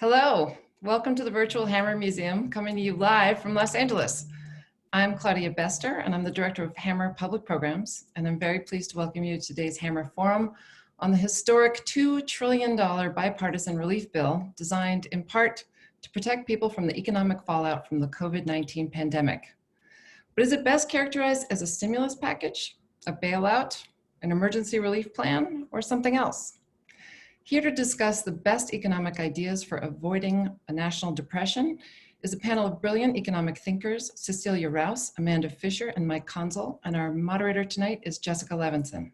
Hello, welcome to the Virtual Hammer Museum, coming to you live from Los Angeles. I'm Claudia Bester, and I'm the Director of Hammer Public Programs, and I'm very pleased to welcome you to today's Hammer Forum on the historic $2 trillion bipartisan relief bill designed in part to protect people from the economic fallout from the COVID-19 pandemic. But is it best characterized as a stimulus package, a bailout, an emergency relief plan, or something else? Here to discuss the best economic ideas for avoiding a national depression is a panel of brilliant economic thinkers, Cecilia Rouse, Amanda Fischer, and Mike Konczal, and our moderator tonight is Jessica Levinson.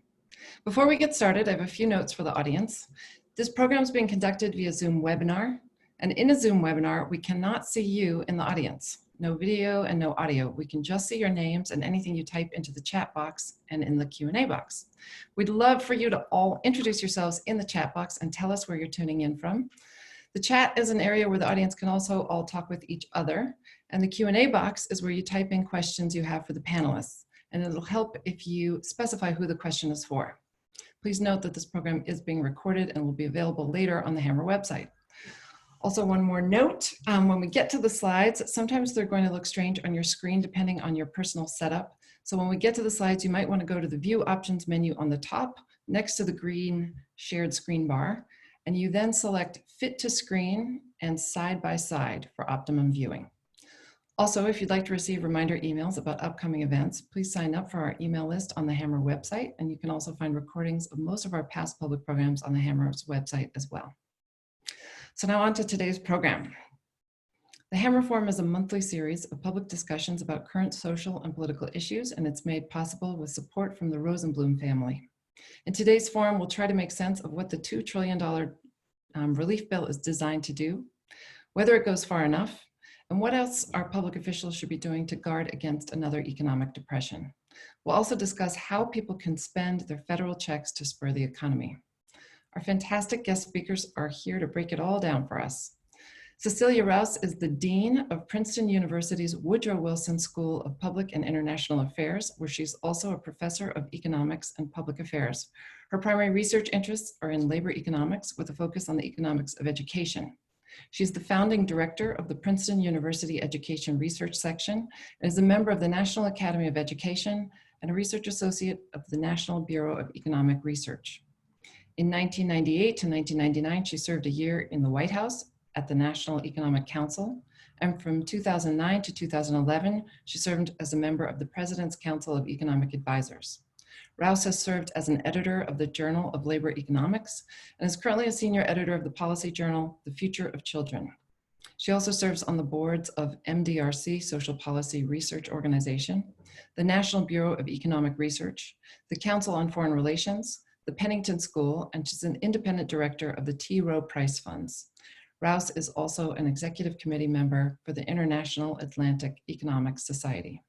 Before we get started, I have a few notes for the audience. This program is being conducted via Zoom webinar, and in a Zoom webinar, we cannot see you in the audience. No video and no audio. We can just see your names and anything you type into the chat box and in the Q&A box. We'd love for you to all introduce yourselves in the chat box and tell us where you're tuning in from. The chat is an area where the audience can also all talk with each other, and the Q&A box is where you type in questions you have for the panelists, and it'll help if you specify who the question is for. Please note that this program is being recorded and will be available later on the Hammer website. Also, one more note, when we get to the slides, sometimes they're going to look strange on your screen depending on your personal setup. So when we get to the slides, you might want to go to the View Options menu on the top next to the green shared screen bar, and you then select Fit to Screen and Side by Side for optimum viewing. Also, if you'd like to receive reminder emails about upcoming events, please sign up for our email list on the Hammer website, and you can also find recordings of most of our past public programs on the Hammer's website as well. So now on to today's program. The Hammer Forum is a monthly series of public discussions about current social and political issues, and it's made possible with support from the Rosenblum family. In today's forum, we'll try to make sense of what the $2 trillion relief bill is designed to do, whether it goes far enough, and what else our public officials should be doing to guard against another economic depression. We'll also discuss how people can spend their federal checks to spur the economy. Our fantastic guest speakers are here to break it all down for us. Cecilia Rouse is the Dean of Princeton University's Woodrow Wilson School of Public and International Affairs, where she's also a professor of economics and public affairs. Her primary research interests are in labor economics with a focus on the economics of education. She's the founding director of the Princeton University Education Research Section and is a member of the National Academy of Education and a research associate of the National Bureau of Economic Research. In 1998 to 1999, she served a year in the White House at the National Economic Council, and from 2009 to 2011, she served as a member of the President's Council of Economic Advisors. Rouse has served as an editor of the Journal of Labor Economics and is currently a senior editor of the policy journal, The Future of Children. She also serves on the boards of MDRC, Social Policy Research Organization, the National Bureau of Economic Research, the Council on Foreign Relations, the Pennington School, and she's an independent director of the T. Rowe Prize Funds. Rouse is also an executive committee member for the International Atlantic Economic Society.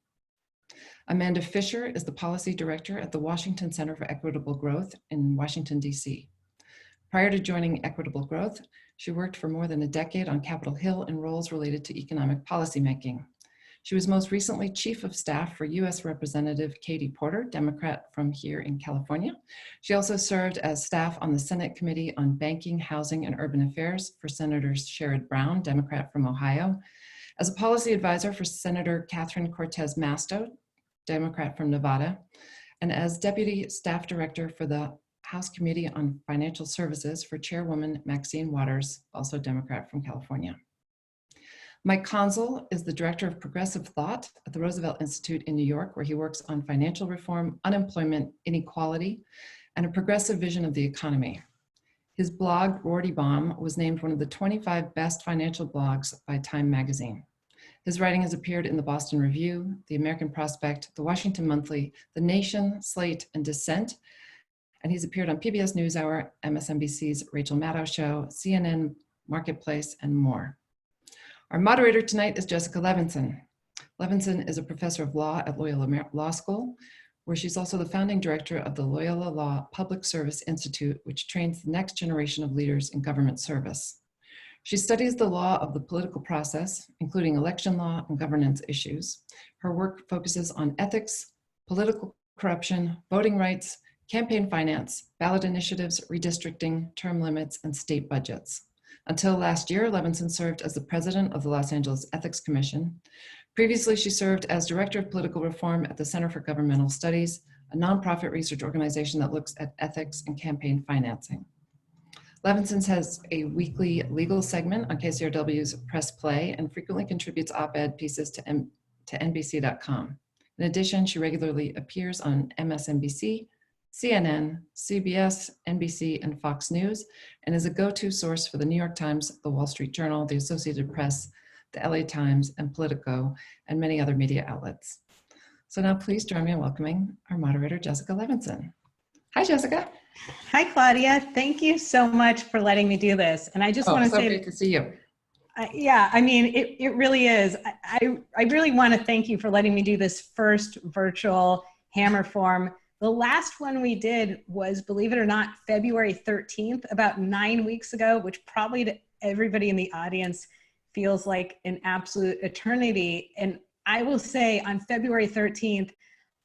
Amanda Fischer is the policy director at the Washington Center for Equitable Growth in Washington, D.C. Prior to joining Equitable Growth, she worked for more than a decade on Capitol Hill in roles related to economic policymaking. She was most recently Chief of Staff for U.S. Representative Katie Porter, Democrat from here in California. She also served as staff on the Senate Committee on Banking, Housing, and Urban Affairs for Senators Sherrod Brown, Democrat from Ohio, as a policy advisor for Senator Catherine Cortez Masto, Democrat from Nevada, and as Deputy Staff Director for the House Committee on Financial Services for Chairwoman Maxine Waters, also Democrat from California. Mike Konczal is the Director of Progressive Thought at the Roosevelt Institute in New York, where he works on financial reform, unemployment, inequality, and a progressive vision of the economy. His blog, Rorty Bomb, was named one of the 25 best financial blogs by Time magazine. His writing has appeared in the Boston Review, the American Prospect, the Washington Monthly, The Nation, Slate, and Dissent, and he's appeared on PBS NewsHour, MSNBC's Rachel Maddow Show, CNN, Marketplace, and more. Our moderator tonight is Jessica Levinson. Levinson is a professor of law at Loyola Law School, where she's also the founding director of the Loyola Law Public Service Institute, which trains the next generation of leaders in government service. She studies the law of the political process, including election law and governance issues. Her work focuses on ethics, political corruption, voting rights, campaign finance, ballot initiatives, redistricting, term limits, and state budgets. Until last year, Levinson served as the president of the Los Angeles Ethics Commission. Previously, she served as director of political reform at the Center for Governmental Studies, a nonprofit research organization that looks at ethics and campaign financing. Levinson has a weekly legal segment on KCRW's Press Play and frequently contributes op-ed pieces to NBC.com. In addition, she regularly appears on MSNBC, CNN, CBS, NBC, and Fox News, and is a go-to source for the New York Times, the Wall Street Journal, the Associated Press, the LA Times, and Politico, and many other media outlets. So now please join me in welcoming our moderator, Jessica Levinson. Hi, Jessica. Hi, Claudia. Thank you so much for letting me do this. And I just want to say, great to see you. Yeah, I mean, it really is. I really want to thank you for letting me do this first virtual Hammer Forum. The last one we did was, believe it or not, February 13th, about 9 weeks ago, which probably to everybody in the audience feels like an absolute eternity. And I will say on February 13th,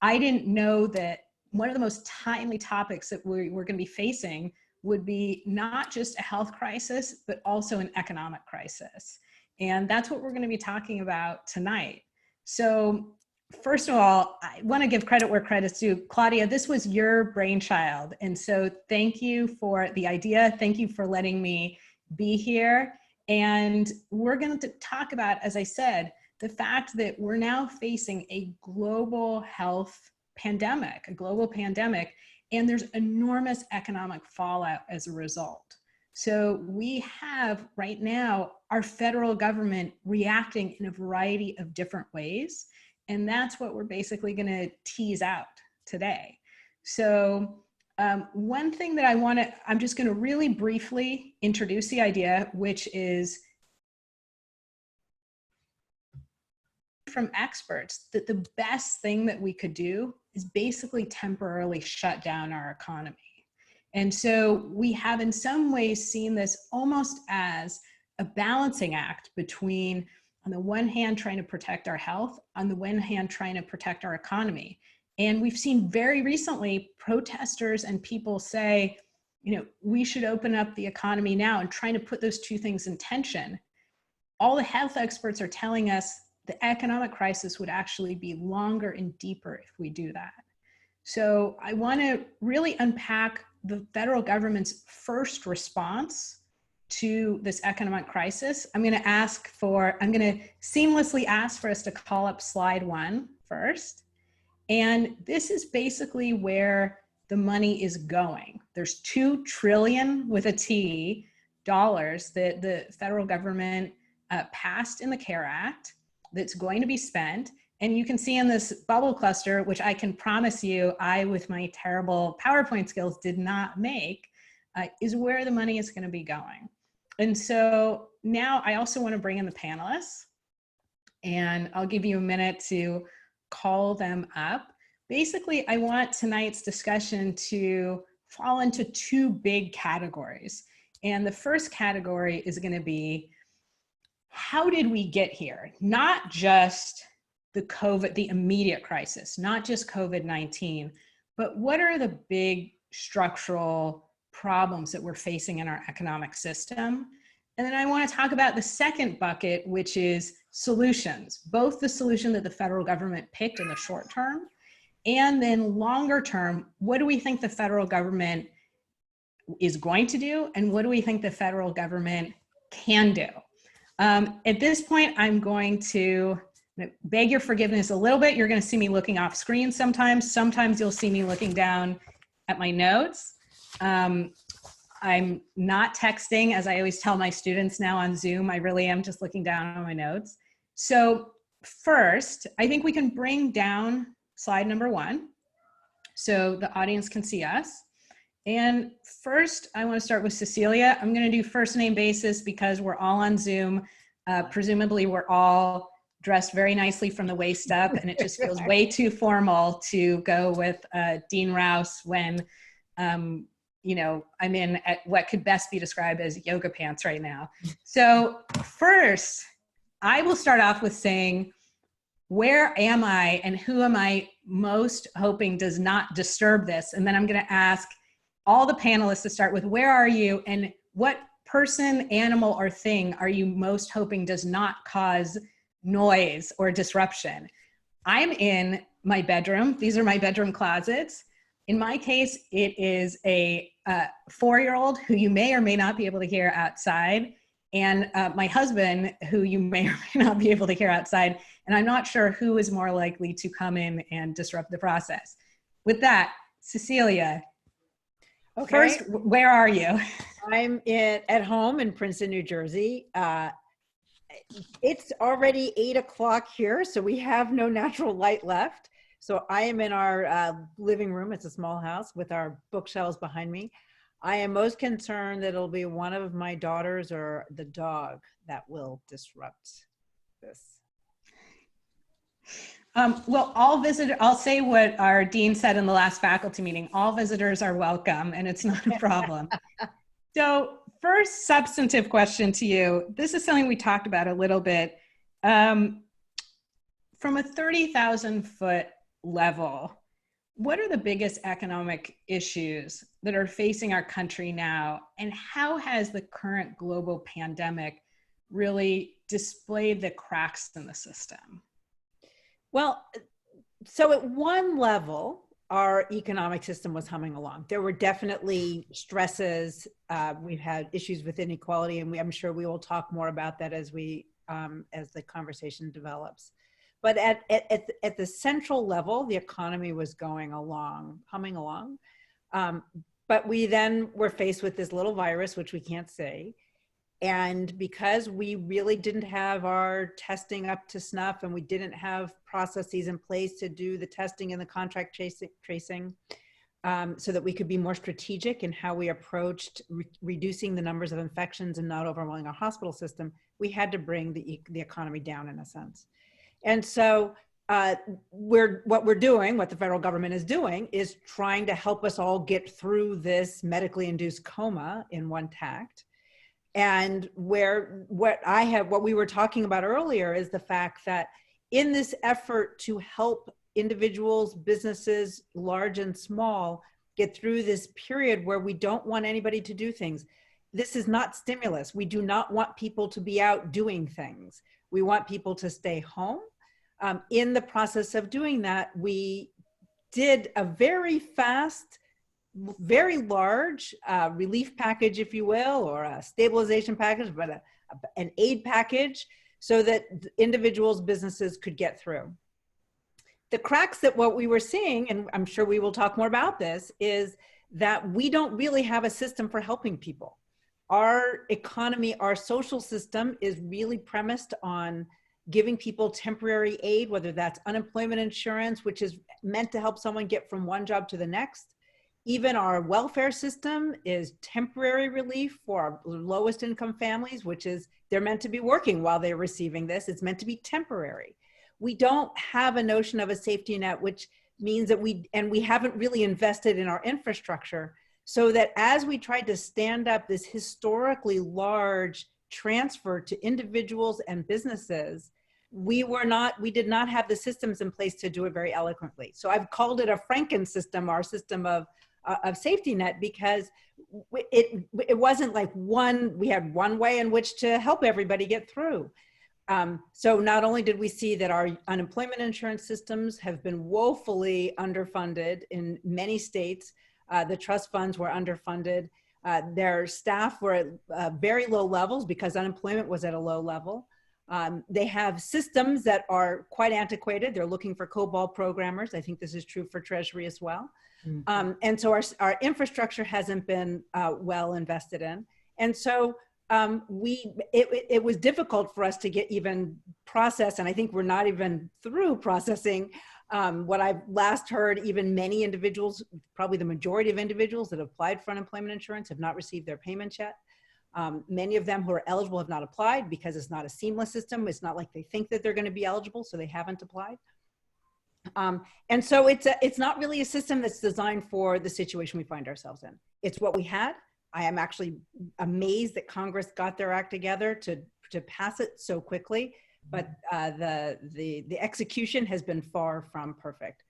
I didn't know that one of the most timely topics that we're going to be facing would be not just a health crisis, but also an economic crisis. And that's what we're going to be talking about tonight. So first of all, I want to give credit where credit's due. Claudia, this was your brainchild. And so thank you for the idea. Thank you for letting me be here. And we're going to talk about, as I said, the fact that we're now facing a global health pandemic, a global pandemic, and there's enormous economic fallout as a result. So we have right now our federal government reacting in a variety of different ways. And that's what we're basically going to tease out today. So one thing that I'm just going to really briefly introduce the idea, which is from experts that the best thing that we could do is basically temporarily shut down our economy. And so we have in some ways seen this almost as a balancing act between, on the one hand, trying to protect our health, on the one hand, trying to protect our economy. And we've seen very recently protesters and people say, you know, we should open up the economy now, and trying to put those two things in tension. All the health experts are telling us the economic crisis would actually be longer and deeper if we do that. So I want to really unpack the federal government's first response to this economic crisis. I'm going to seamlessly ask for us to call up slide 1 first. And this is basically where the money is going. There's $2 trillion with a T dollars that the federal government passed in the CARE Act that's going to be spent. And you can see in this bubble cluster, which I can promise you, I, with my terrible PowerPoint skills, did not make, is where the money is going to be going. And so now I also want to bring in the panelists, and I'll give you a minute to call them up. Basically, I want tonight's discussion to fall into 2 big categories. And the first category is going to be, how did we get here? Not just the immediate crisis, not just COVID-19, but what are the big structural problems that we're facing in our economic system? And then I want to talk about the second bucket, which is solutions, both the solution that the federal government picked in the short term, and then longer term, what do we think the federal government is going to do, and what do we think the federal government can do? At this point, I'm going to beg your forgiveness a little bit. You're going to see me looking off screen sometimes. Sometimes you'll see me looking down at my notes. I'm not texting, as I always tell my students now on Zoom. I really am just looking down on my notes. So first, I think we can bring down slide number 1 so the audience can see us. And first, I want to start with Cecilia. I'm going to do first name basis because we're all on Zoom. Presumably, we're all dressed very nicely from the waist up, and it just feels way too formal to go with Dean Rouse when, you know, I'm in at what could best be described as yoga pants right now. So first, I will start off with saying, where am I and who am I most hoping does not disturb this? And then I'm going to ask all the panelists to start with, where are you and what person, animal, or thing are you most hoping does not cause noise or disruption? I'm in my bedroom. These are my bedroom closets. In my case, it is a 4-year-old who you may or may not be able to hear outside, and my husband, who you may or may not be able to hear outside. And I'm not sure who is more likely to come in and disrupt the process. With that, Cecilia, Okay. first, where are you? I'm at home in Princeton, New Jersey. It's already 8 o'clock here, so we have no natural light left. So I am in our living room. It's a small house with our bookshelves behind me. I am most concerned that it'll be one of my daughters or the dog that will disrupt this. Well, I'll say what our dean said in the last faculty meeting. All visitors are welcome, and it's not a problem. So first substantive question to you. This is something we talked about a little bit. From a 30,000 foot level, what are the biggest economic issues that are facing our country now? And how has the current global pandemic really displayed the cracks in the system? Well, so at one level, our economic system was humming along. There were definitely stresses. We've had issues with inequality, and I'm sure we will talk more about that as the conversation develops. But at the central level, the economy was going along, humming along. But we then were faced with this little virus, which we can't see. And because we really didn't have our testing up to snuff, and we didn't have processes in place to do the testing and the contract tracing, so that we could be more strategic in how we approached reducing the numbers of infections and not overwhelming our hospital system, we had to bring the economy down in a sense. And so what the federal government is doing is trying to help us all get through this medically induced coma in one tact. And what we were talking about earlier is the fact that in this effort to help individuals, businesses, large and small, get through this period where we don't want anybody to do things. This is not stimulus. We do not want people to be out doing things. We want people to stay home. In the process of doing that, we did a very fast, very large relief package, if you will, or a stabilization package, but an aid package so that individuals, businesses could get through. The cracks that what we were seeing, and I'm sure we will talk more about this, is that we don't really have a system for helping people. Our economy, our social system is really premised on giving people temporary aid, whether that's unemployment insurance, which is meant to help someone get from one job to the next. Even our welfare system is temporary relief for our lowest income families, which is they're meant to be working while they're receiving this. It's meant to be temporary. We don't have a notion of a safety net, which means that we haven't really invested in our infrastructure, so that as we tried to stand up this historically large transfer to individuals and businesses, we did not have the systems in place to do it very eloquently. So I've called it a Franken system, our system of safety net, because it wasn't like we had one way in which to help everybody get through. So not only did we see that our unemployment insurance systems have been woefully underfunded in many states, the trust funds were underfunded, their staff were at very low levels because unemployment was at a low level. They have systems that are quite antiquated. They're looking for COBOL programmers. I think this is true for Treasury as well. Mm-hmm. And so our infrastructure hasn't been well invested in. And so it was difficult for us to get even processed, and I think we're not even through processing what I've last heard. Even many individuals, probably the majority of individuals that applied for unemployment insurance have not received their payments yet. Many of them who are eligible have not applied because it's not a seamless system. It's not like they think that they're going to be eligible, so they haven't applied. And so it's not really a system that's designed for the situation we find ourselves in. It's what we had. I am actually amazed that Congress got their act together to pass it so quickly, but the execution has been far from perfect.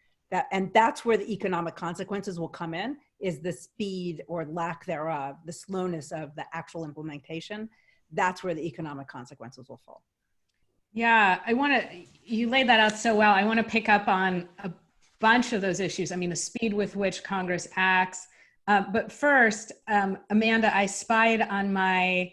And that's where the economic consequences will come in. is the speed or lack thereof, the slowness of the actual implementation. That's where the economic consequences will fall. Yeah, you laid that out so well. I want to pick up on a bunch of those issues. I mean, the speed with which Congress acts. But first, Amanda, I spied on my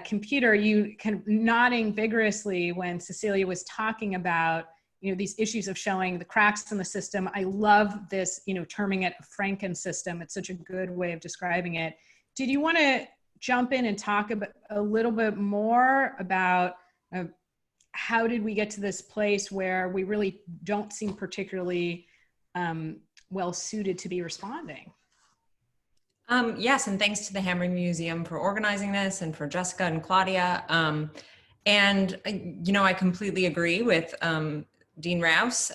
computer, you kind of nodding vigorously when Cecilia was talking about, these issues of showing the cracks in the system. I love this, terming it a Franken system. It's such a good way of describing it. Did you want to jump in and talk about a little bit more about how did we get to this place where we really don't seem particularly well suited to be responding? Yes, and thanks to the Hammer Museum for organizing this, and for Jessica and Claudia. I completely agree with Dean Rouse.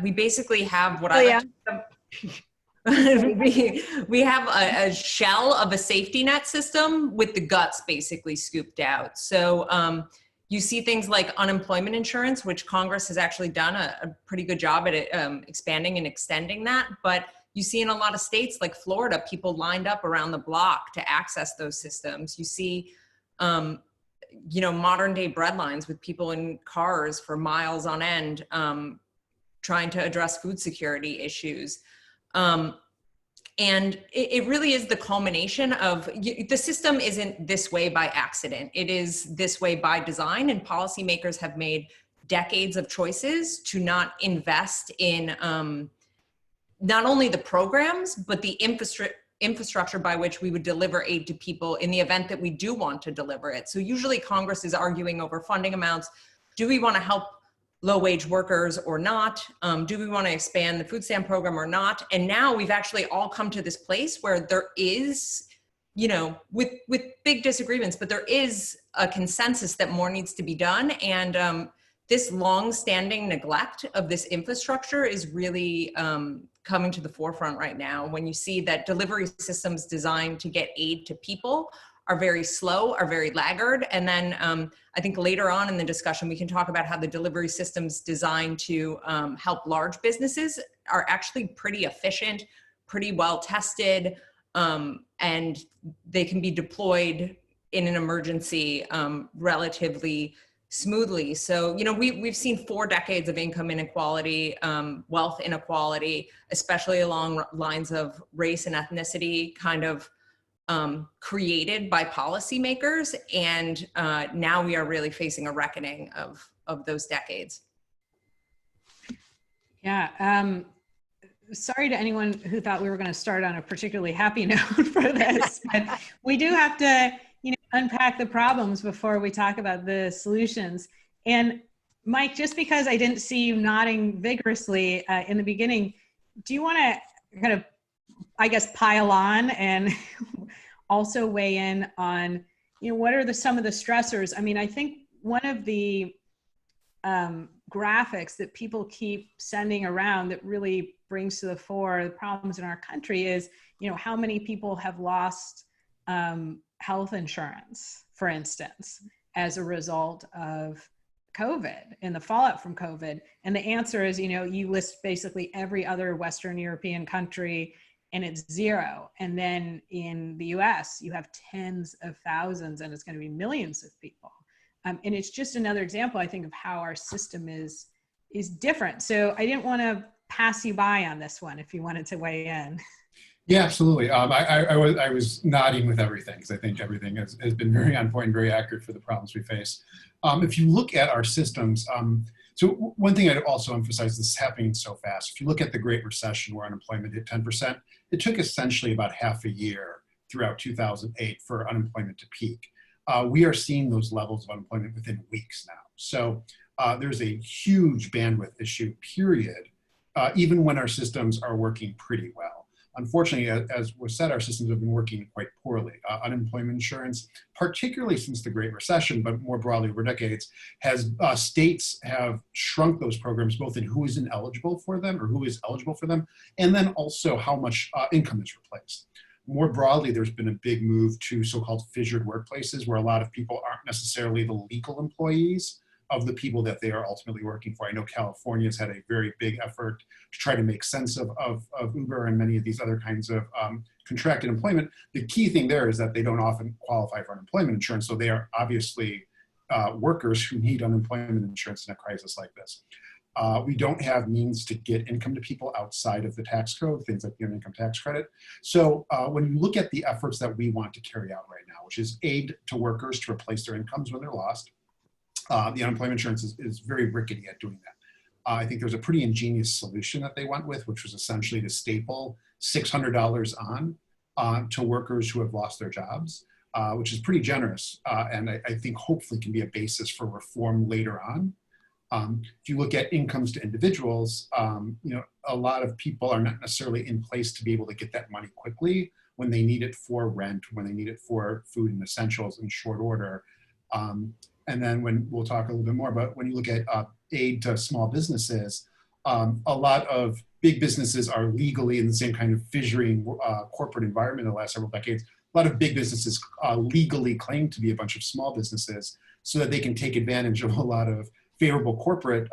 We basically have what we have a shell of a safety net system with the guts basically scooped out. So you see things like unemployment insurance, which Congress has actually done a pretty good job at expanding and extending that. But you see in a lot of states like Florida, people lined up around the block to access those systems. You see, modern day breadlines with people in cars for miles on end, trying to address food security issues. And it really is the culmination of, the system isn't this way by accident. It is this way by design, and policymakers have made decades of choices to not invest in not only the programs, but the infrastructure by which we would deliver aid to people in the event that we do want to deliver it. So usually Congress is arguing over funding amounts. Do we want to help low-wage workers or not? Do we want to expand the food stamp program or not? And now we've actually all come to this place where there is, with big disagreements, but there is a consensus that more needs to be done. And this long-standing neglect of this infrastructure is really coming to the forefront right now, when you see that delivery systems designed to get aid to people are very slow, are very laggard. And then I think later on in the discussion, we can talk about how the delivery systems designed to help large businesses are actually pretty efficient, pretty well tested, and they can be deployed in an emergency relatively smoothly. So, we've seen 4 decades of income inequality, wealth inequality, especially along lines of race and ethnicity, kind of created by policymakers. And now we are really facing a reckoning of those decades. Yeah. Sorry to anyone who thought we were going to start on a particularly happy note for this, but we do have to unpack the problems before we talk about the solutions. And Mike, just because I didn't see you nodding vigorously in the beginning, do you want to kind of, I guess, pile on and also weigh in on, what are some of the stressors? I mean, I think one of the graphics that people keep sending around that really brings to the fore the problems in our country is, how many people have lost health insurance, for instance, as a result of COVID and the fallout from COVID. And the answer is, you list basically every other Western European country and it's 0. And then in the US, you have tens of thousands, and it's going to be millions of people. And it's just another example, I think, of how our system is different. So I didn't want to pass you by on this one if you wanted to weigh in. Yeah, absolutely. I was nodding with everything, because I think everything has been very on point, very accurate for the problems we face. If you look at our systems, so one thing I'd also emphasize, this is happening so fast. If you look at the Great Recession, where unemployment hit 10%, it took essentially about half a year throughout 2008 for unemployment to peak. We are seeing those levels of unemployment within weeks now. So there's a huge bandwidth issue, period, even when our systems are working pretty well. Unfortunately, as was said, our systems have been working quite poorly. Unemployment insurance, particularly since the Great Recession, but more broadly over decades, has states have shrunk those programs, both in who is ineligible for them or who is eligible for them, and then also how much income is replaced. More broadly, there's been a big move to so-called fissured workplaces, where a lot of people aren't necessarily the legal employees, of the people that they are ultimately working for. I know California's had a very big effort to try to make sense of Uber and many of these other kinds of contracted employment. The key thing there is that they don't often qualify for unemployment insurance, so they are obviously workers who need unemployment insurance in a crisis like this. We don't have means to get income to people outside of the tax code, things like the earned income tax credit. So when you look at the efforts that we want to carry out right now, which is aid to workers to replace their incomes when they're lost, the unemployment insurance is very rickety at doing that. I think there's a pretty ingenious solution that they went with, which was essentially to staple $600 on to workers who have lost their jobs, which is pretty generous, and I think hopefully can be a basis for reform later on. If you look at incomes to individuals, a lot of people are not necessarily in place to be able to get that money quickly when they need it for rent, when they need it for food and essentials in short order. And then we'll talk a little bit more about when you look at aid to small businesses, a lot of big businesses are legally in the same kind of fissuring corporate environment in the last several decades. A lot of big businesses legally claim to be a bunch of small businesses so that they can take advantage of a lot of favorable corporate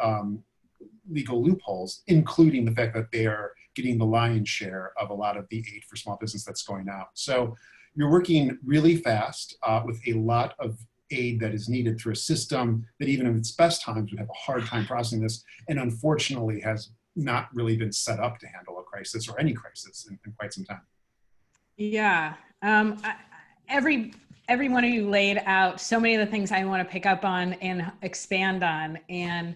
legal loopholes, including the fact that they are getting the lion's share of a lot of the aid for small business that's going out. So you're working really fast with a lot of aid that is needed through a system that even in its best times would have a hard time processing this, and unfortunately has not really been set up to handle a crisis or any crisis in quite some time. Yeah, every one of you laid out so many of the things I want to pick up on and expand on, and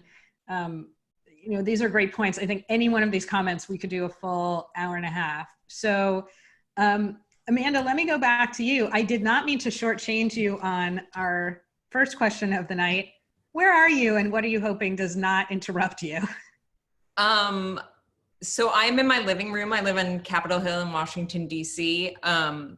these are great points. I think any one of these comments we could do a full hour and a half. So Amanda, let me go back to you. I did not mean to shortchange you on our first question of the night. Where are you and what are you hoping does not interrupt you? So I'm in my living room. I live in Capitol Hill in Washington, D.C. I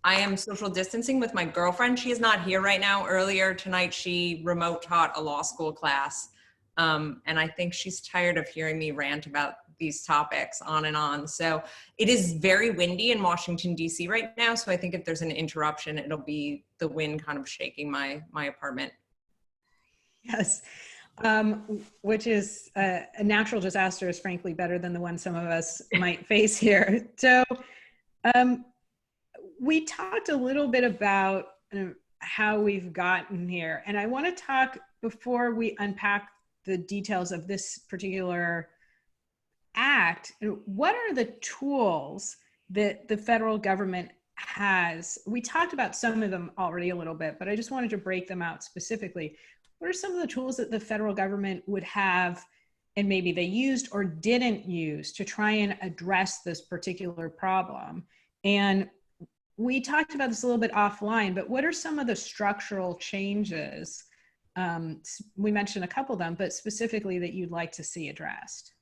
am social distancing with my girlfriend. She is not here right now. Earlier tonight, she remote taught a law school class. And I think she's tired of hearing me rant about these topics on and on. So it is very windy in Washington, D.C. right now. So I think if there's an interruption, it'll be the wind kind of shaking my apartment. Yes, which is a natural disaster is frankly better than the one some of us might face here. So we talked a little bit about how we've gotten here. And I want to talk, before we unpack the details of this particular act, what are the tools that the federal government has? We talked about some of them already a little bit, but I just wanted to break them out specifically. What are some of the tools that the federal government would have, and maybe they used or didn't use, to try and address this particular problem? And we talked about this a little bit offline, but what are some of the structural changes? We mentioned a couple of them, but specifically that you'd like to see addressed.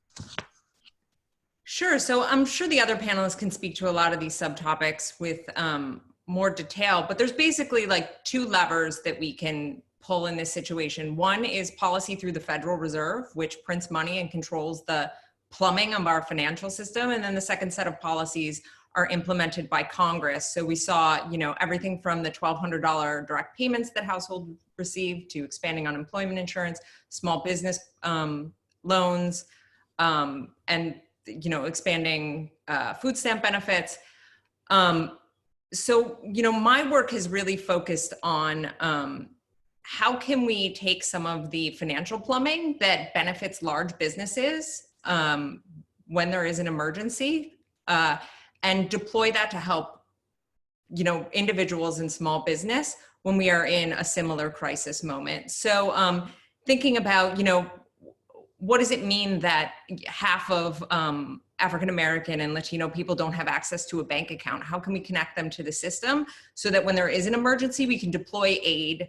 Sure. So I'm sure the other panelists can speak to a lot of these subtopics with more detail, but there's basically like two levers that we can pull in this situation. One is policy through the Federal Reserve, which prints money and controls the plumbing of our financial system. And then the second set of policies are implemented by Congress. So we saw, everything from the $1,200 direct payments that households receive to expanding unemployment insurance, small business loans, and expanding food stamp benefits. So my work has really focused on how can we take some of the financial plumbing that benefits large businesses when there is an emergency, and deploy that to help, individuals and small business when we are in a similar crisis moment. So thinking about, what does it mean that half of African-American and Latino people don't have access to a bank account? How can we connect them to the system so that when there is an emergency, we can deploy aid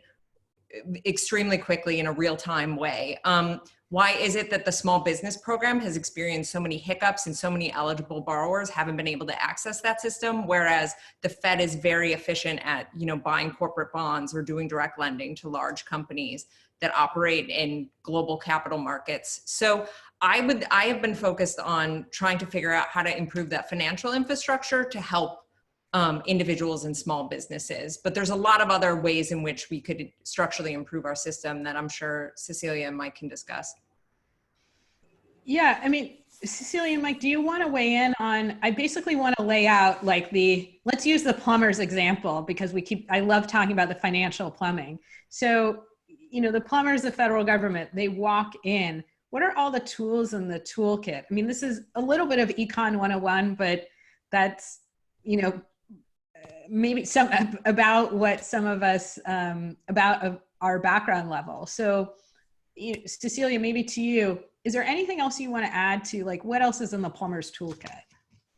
extremely quickly in a real-time way? Why is it that the small business program has experienced so many hiccups and so many eligible borrowers haven't been able to access that system, whereas the Fed is very efficient at, buying corporate bonds or doing direct lending to large companies that operate in global capital markets? So I have been focused on trying to figure out how to improve that financial infrastructure to help individuals and small businesses. But there's a lot of other ways in which we could structurally improve our system that I'm sure Cecilia and Mike can discuss. Yeah, I mean, Cecilia and Mike, do you want to weigh in on, I basically want to lay out like let's use the plumber's example, because I love talking about the financial plumbing. So, the plumbers, the federal government, they walk in. What are all the tools in the toolkit? I mean, this is a little bit of Econ 101, but that's, maybe some about what some of us, about our background level. So, Cecilia, maybe to you, is there anything else you want to add to, like, what else is in the plumber's toolkit?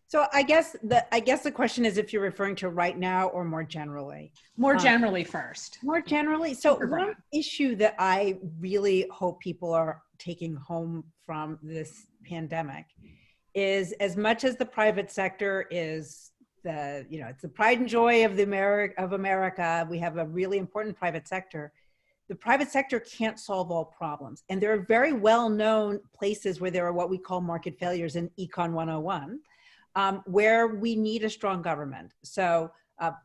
So I guess the question is if you're referring to right now or more generally. More generally first. More generally. So one issue that I really hope people are taking home from this pandemic is, as much as the private sector is it's the pride and joy of America. We have a really important private sector. The private sector can't solve all problems. And there are very well-known places where there are what we call market failures in Econ 101, where we need a strong government. So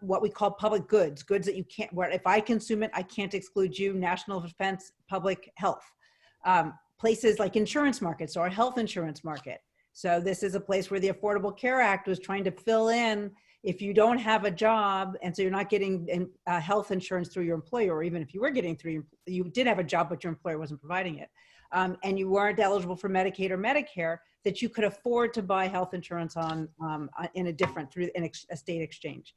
what we call public goods that you can't, where if I consume it, I can't exclude you, national defense, public health. Places like insurance markets or health insurance market. So this is a place where the Affordable Care Act was trying to fill in if you don't have a job, and so you're not getting health insurance through your employer, or even if you were getting you did have a job, but your employer wasn't providing it, and you weren't eligible for Medicaid or Medicare, that you could afford to buy health insurance through a state exchange.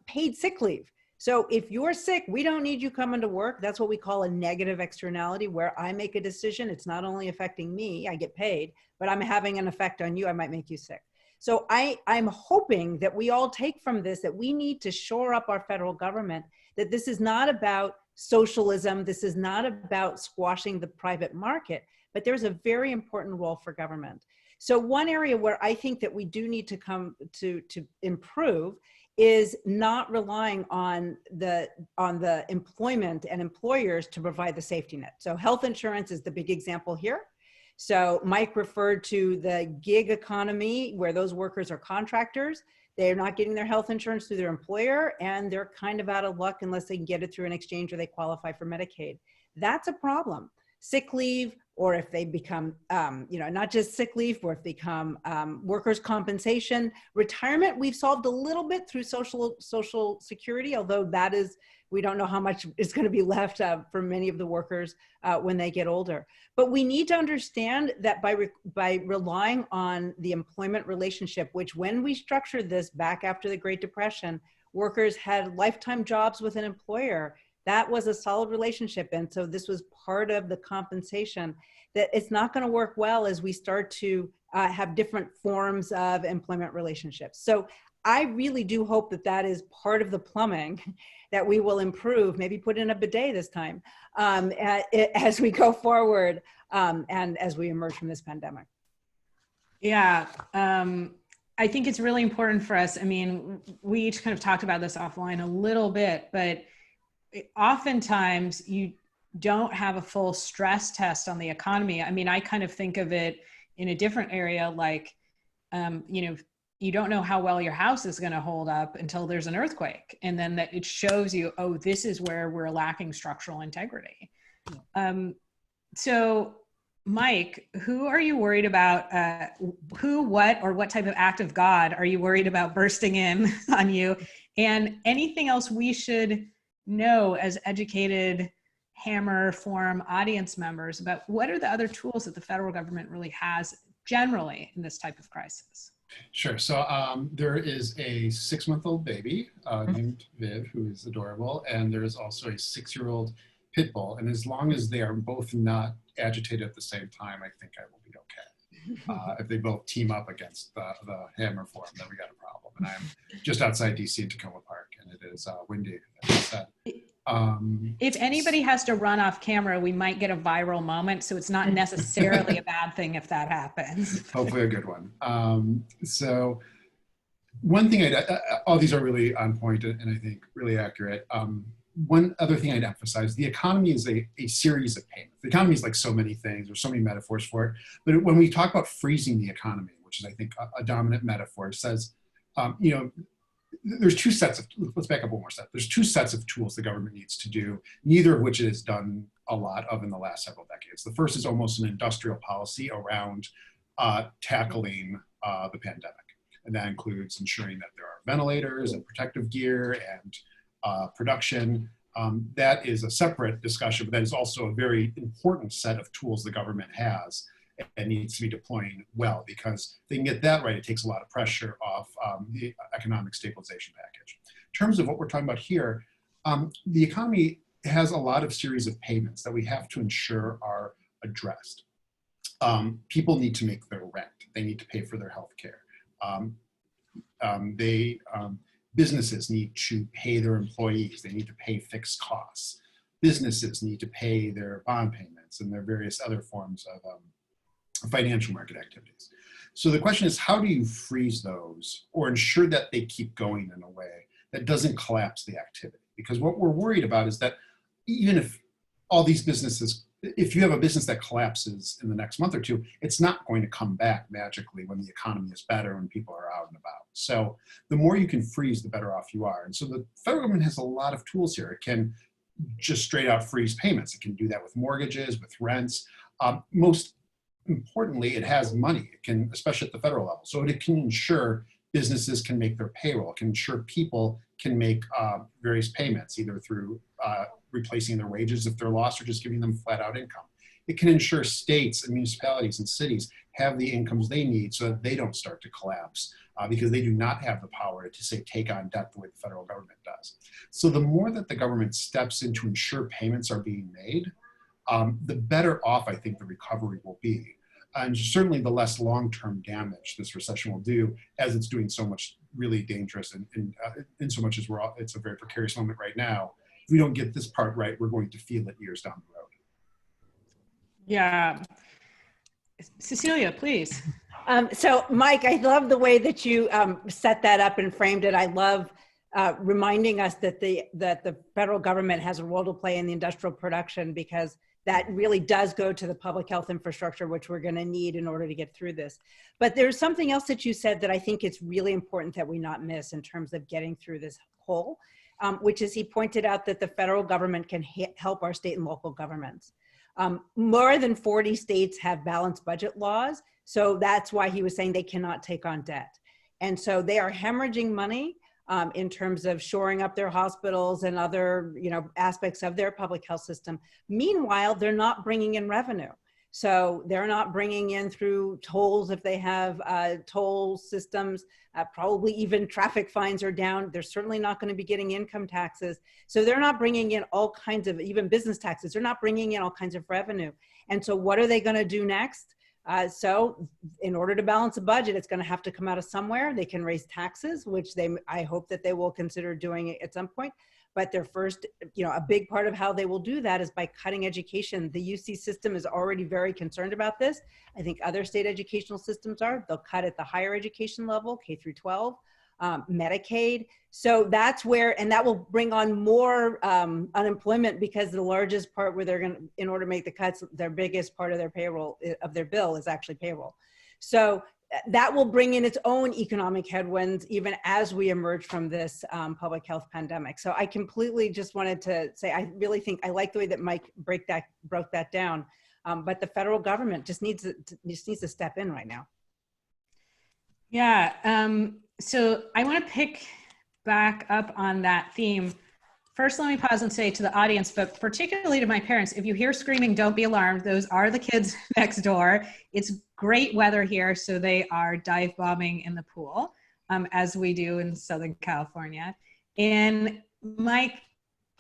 Paid sick leave. So if you're sick, we don't need you coming to work. That's what we call a negative externality, where I make a decision. It's not only affecting me, I get paid, but I'm having an effect on you. I might make you sick. So I'm hoping that we all take from this that we need to shore up our federal government, that this is not about socialism. This is not about squashing the private market, but there's a very important role for government. So one area where I think that we do need to come to improve is not relying on the employment and employers to provide the safety net. So health insurance is the big example here. So Mike referred to the gig economy, where those workers are contractors. They're not getting their health insurance through their employer, and they're kind of out of luck unless they can get it through an exchange or they qualify for Medicaid. That's a problem. Sick leave, or if they become, not just sick leave, or if they become workers' compensation. Retirement, we've solved a little bit through social security, although we don't know how much is going to be left for many of the workers when they get older. But we need to understand that by relying on the employment relationship, which when we structured this back after the Great Depression, workers had lifetime jobs with an employer. That was a solid relationship. And so this was part of the compensation, that it's not going to work well as we start to have different forms of employment relationships. So I really do hope that that is part of the plumbing that we will improve, maybe put in a bidet this time as we go forward and as we emerge from this pandemic. Yeah, I think it's really important for us. I mean, we each kind of talked about this offline a little bit, but oftentimes you don't have a full stress test on the economy. I mean, I kind of think of it in a different area, like, you don't know how well your house is going to hold up until there's an earthquake. And then that it shows you, oh, this is where we're lacking structural integrity. So Mike, who are you worried about? What type of act of God are you worried about bursting in on you? And anything else we should know as educated Hammer Forum audience members about what are the other tools that the federal government really has generally in this type of crisis? Sure. So there is a 6-month-old baby named Viv, who is adorable, and there is also a 6-year-old pit bull. And as long as they are both not agitated at the same time, I think I will be okay. If they both team up against the Hammer Forum, then we got a problem. And I'm just outside DC in Tacoma Park, and it is windy, as I said. If anybody has to run off camera, we might get a viral moment. So it's not necessarily a bad thing if that happens. Hopefully a good one. So one thing, all these are really on point and I think really accurate. One other thing I'd emphasize, the economy is a series of payments. The economy is like so many things, there's so many metaphors for it. But when we talk about freezing the economy, which is I think a dominant metaphor, says, there's two sets of, let's back up one more step. There's two sets of tools the government needs to do, neither of which it has done a lot of in the last several decades. The first is almost an industrial policy around tackling the pandemic. And that includes ensuring that there are ventilators and protective gear and production. That is a separate discussion, but that is also a very important set of tools the government has and needs to be deploying well, because if they can get that right, it takes a lot of pressure off the economic stabilization package. In terms of what we're talking about here, the economy has a lot of series of payments that we have to ensure are addressed. People need to make their rent. They need to pay for their health care. Businesses need to pay their employees. They need to pay fixed costs. Businesses need to pay their bond payments and their various other forms of financial market activities. So the question is, how do you freeze those or ensure that they keep going in a way that doesn't collapse the activity? Because what we're worried about is that even if all these businesses, if you have a business that collapses in the next month or two, it's not going to come back magically when the economy is better and people are out and about. So the more you can freeze, the better off you are. And so the federal government has a lot of tools here. It can just straight out freeze payments. It can do that with mortgages, with rents. Most importantly, it has money. It can, especially at the federal level. So it can ensure businesses can make their payroll. It can ensure people can make various payments, either through replacing their wages if they're lost or just giving them flat out income. It can ensure states and municipalities and cities have the incomes they need so that they don't start to collapse because they do not have the power to, say, take on debt the way the federal government does. So the more that the government steps in to ensure payments are being made, the better off I think the recovery will be. And certainly the less long-term damage this recession will do, as it's doing so much really dangerous and in so much as it's a very precarious moment right now. If we don't get this part right, we're going to feel it years down the road. Yeah. Cecilia, please. So Mike, I love the way that you set that up and framed it. I love reminding us that the federal government has a role to play in the industrial production, because that really does go to the public health infrastructure, which we're going to need in order to get through this. But there's something else that you said that I think it's really important that we not miss in terms of getting through this hole, which is he pointed out that the federal government can help our state and local governments. More than 40 states have balanced budget laws. So that's why he was saying they cannot take on debt. And so they are hemorrhaging money in terms of shoring up their hospitals and other, aspects of their public health system. Meanwhile, they're not bringing in revenue. So they're not bringing in through tolls if they have toll systems, probably even traffic fines are down. They're certainly not going to be getting income taxes. So they're not bringing in all kinds of, even business taxes, they're not bringing in all kinds of revenue. And so what are they going to do next? So in order to balance a budget, it's going to have to come out of somewhere. They can raise taxes, which I hope that they will consider doing it at some point. But their first, a big part of how they will do that is by cutting education. The UC system is already very concerned about this. I think other state educational systems are. They'll cut at the higher education level, K through 12, Medicaid. So that's where, and that will bring on more unemployment, because the largest part where they're going to, in order to make the cuts, their biggest part of their payroll, of their bill is actually payroll. So that will bring in its own economic headwinds, even as we emerge from this public health pandemic. So I completely just wanted to say, I really think, I like the way that Mike broke that down, but the federal government just needs to step in right now. Yeah, so I want to pick back up on that theme. First, let me pause and say to the audience, but particularly to my parents, if you hear screaming, don't be alarmed. Those are the kids next door. It's great weather here, so they are dive bombing in the pool, as we do in Southern California. And Mike,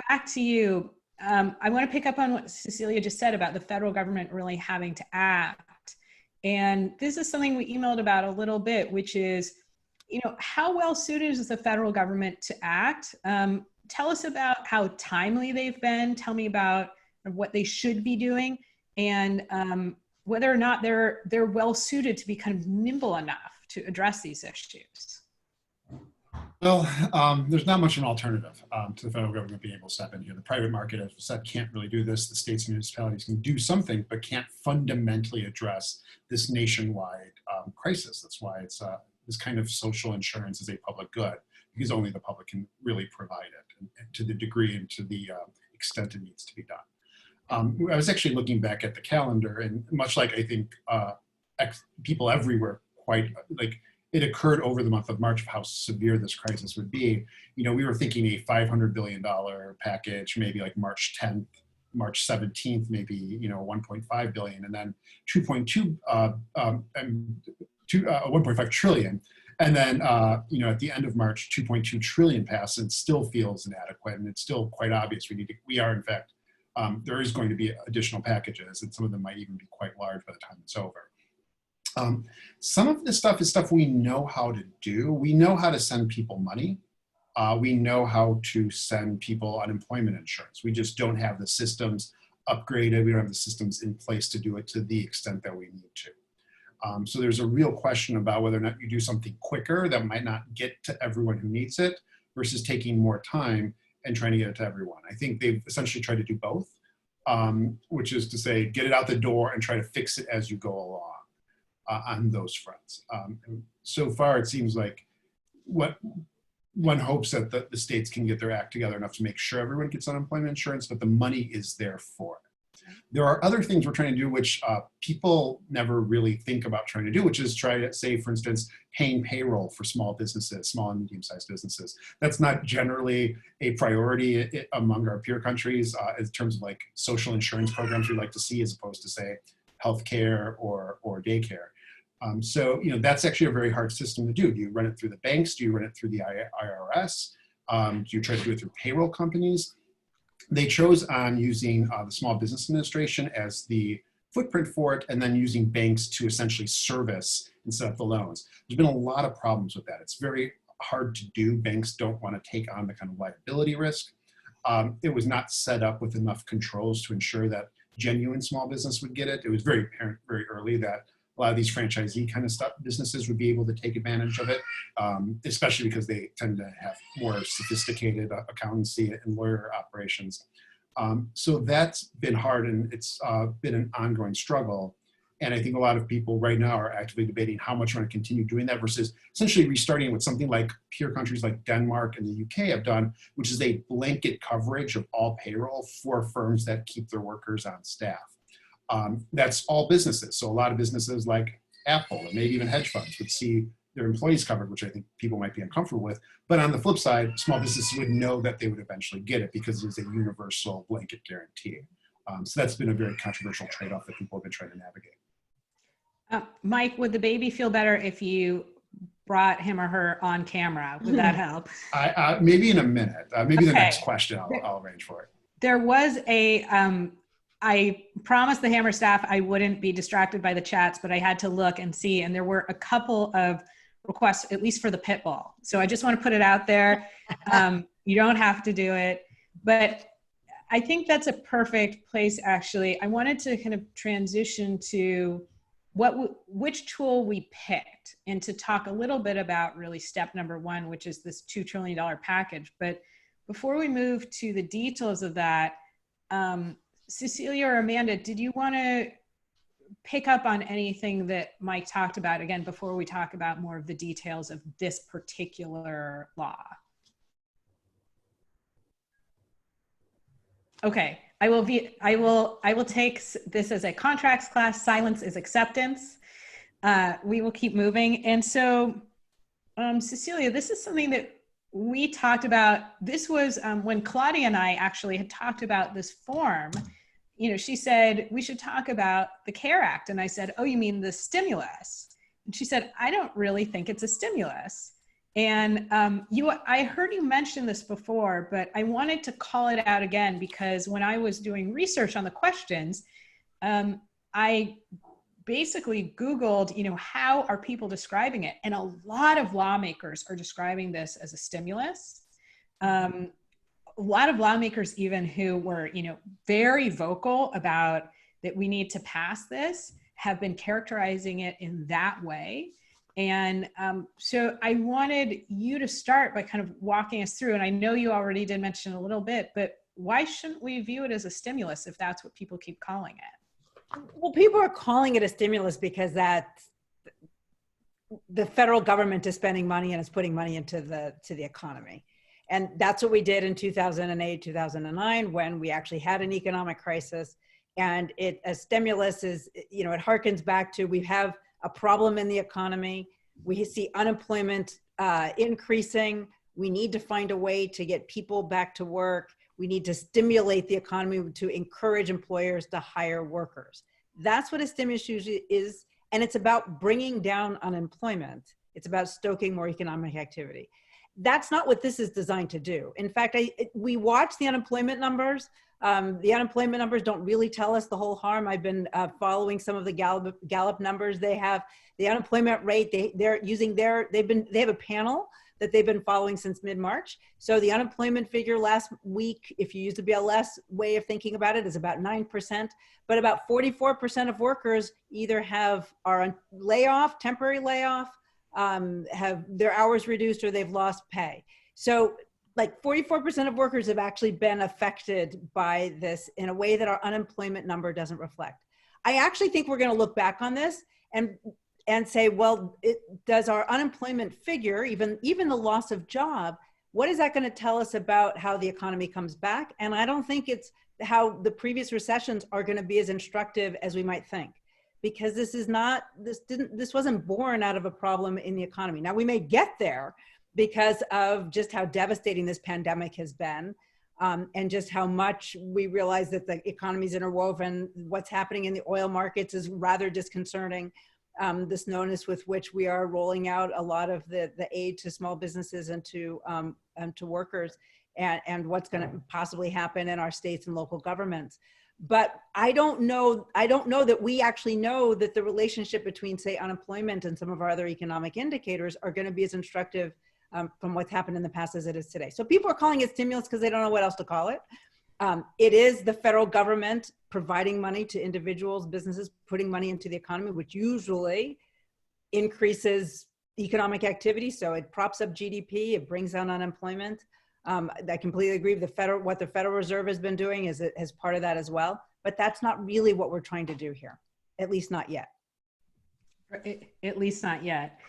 back to you. I want to pick up on what Cecilia just said about the federal government really having to act. And this is something we emailed about a little bit, which is, how well suited is the federal government to act? Tell us about how timely they've been. Tell me about what they should be doing, and whether or not they're well suited to be kind of nimble enough to address these issues. Well, there's not much of an alternative to the federal government being able to step in here. The private market, as I said, can't really do this. The states and municipalities can do something, but can't fundamentally address this nationwide crisis. That's why it's this kind of social insurance is a public good, because only the public can really provide it and to the degree and to the extent it needs to be done. I was actually looking back at the calendar, and much like I think people everywhere, quite like it occurred over the month of March of how severe this crisis would be. You know, we were thinking a $500 billion package, maybe like March 10th, March 17th, maybe, you know, 1.5 billion, and then 1.5 trillion. And then, you know, at the end of March, 2.2 trillion passed, and still feels inadequate. And it's still quite obvious we are in fact, there is going to be additional packages, and some of them might even be quite large by the time it's over. Some of this stuff is stuff we know how to do. We know how to send people money. We know how to send people unemployment insurance. We just don't have the systems upgraded. We don't have the systems in place to do it to the extent that we need to. So there's a real question about whether or not you do something quicker that might not get to everyone who needs it versus taking more time and trying to get it to everyone. I think they've essentially tried to do both, which is to say, get it out the door and try to fix it as you go along on those fronts. So far, it seems like what one hopes that the states can get their act together enough to make sure everyone gets unemployment insurance, but the money is there for it. There are other things we're trying to do which people never really think about trying to do, which is try to say, for instance, paying payroll for small businesses, small and medium-sized businesses. That's not generally a priority among our peer countries in terms of like social insurance programs we like to see, as opposed to say healthcare or daycare. So, you know, that's actually a very hard system to do. Do you run it through the banks? Do you run it through the IRS? Do you try to do it through payroll companies? They chose on using the Small Business Administration as the footprint for it, and then using banks to essentially service and set up the loans. There's been a lot of problems with that. It's very hard to do. Banks don't want to take on the kind of liability risk. It was not set up with enough controls to ensure that genuine small business would get it. It was very apparent very early that a lot of these franchisee kind of stuff businesses would be able to take advantage of it, especially because they tend to have more sophisticated accountancy and lawyer operations. So that's been hard, and it's been an ongoing struggle. And I think a lot of people right now are actively debating how much you want to continue doing that versus essentially restarting with something like peer countries like Denmark and the UK have done, which is a blanket coverage of all payroll for firms that keep their workers on staff. That's all businesses. So a lot of businesses like Apple and maybe even hedge funds would see their employees covered, which I think people might be uncomfortable with. But on the flip side, small businesses would know that they would eventually get it because there's a universal blanket guarantee. So that's been a very controversial trade-off that people have been trying to navigate. Mike, would the baby feel better if you brought him or her on camera? Would that help? Maybe in a minute. Maybe the next question I'll arrange for it. There was I promised the Hammer staff I wouldn't be distracted by the chats, but I had to look and see, and there were a couple of requests, at least for the pit bull. So I just want to put it out there. You don't have to do it, but I think that's a perfect place, actually. I wanted to kind of transition to which tool we picked, and to talk a little bit about really step number one, which is this $2 trillion package. But before we move to the details of that, Cecilia or Amanda, did you want to pick up on anything that Mike talked about, again, before we talk about more of the details of this particular law? Okay, I will take this as a contracts class. Silence is acceptance. We will keep moving. And so, Cecilia, this is something that we talked about. This was when Claudia and I actually had talked about this form. You know, she said, we should talk about the CARE Act. And I said, oh, you mean the stimulus? And she said, I don't really think it's a stimulus. And I heard you mention this before, but I wanted to call it out again, because when I was doing research on the questions, I basically Googled, you know, how are people describing it? And a lot of lawmakers are describing this as a stimulus. A lot of lawmakers even who were, you know, very vocal about that we need to pass this have been characterizing it in that way. And so I wanted you to start by kind of walking us through, and I know you already did mention a little bit, but why shouldn't we view it as a stimulus if that's what people keep calling it? Well, people are calling it a stimulus because that's the federal government is spending money and is putting money into the economy. And that's what we did in 2008, 2009, when we actually had an economic crisis. And a stimulus is, it harkens back to, we have a problem in the economy. We see unemployment increasing. We need to find a way to get people back to work. We need to stimulate the economy to encourage employers to hire workers. That's what a stimulus usually is. And it's about bringing down unemployment. It's about stoking more economic activity. That's not what this is designed to do. In fact, we watch the unemployment numbers. The unemployment numbers don't really tell us the whole harm. I've been following some of the Gallup numbers. They have the unemployment rate. They have a panel that they've been following since mid-March. So the unemployment figure last week, if you use the BLS way of thinking about it, is about 9%, but about 44% of workers either are on layoff, temporary layoff, have their hours reduced, or they've lost pay. So like 44% of workers have actually been affected by this in a way that our unemployment number doesn't reflect. I actually think we're going to look back on this and say, well, does our unemployment figure, even the loss of job, what is that going to tell us about how the economy comes back? And I don't think it's how the previous recessions are going to be as instructive as we might think, because this wasn't born out of a problem in the economy. Now we may get there because of just how devastating this pandemic has been, and just how much we realize that the economy is interwoven. What's happening in the oil markets is rather disconcerting. The slowness with which we are rolling out a lot of the aid to small businesses and to workers, and what's going to possibly happen in our states and local governments. But I don't know that we actually know that the relationship between, say, unemployment and some of our other economic indicators are going to be as instructive from what's happened in the past as it is today. So people are calling it stimulus because they don't know what else to call it. It is the federal government providing money to individuals, businesses, putting money into the economy, which usually increases economic activity. So it props up GDP, it brings down unemployment. I completely agree with what the Federal Reserve has been doing as part of that as well. But that's not really what we're trying to do here, at least not yet. At least not yet.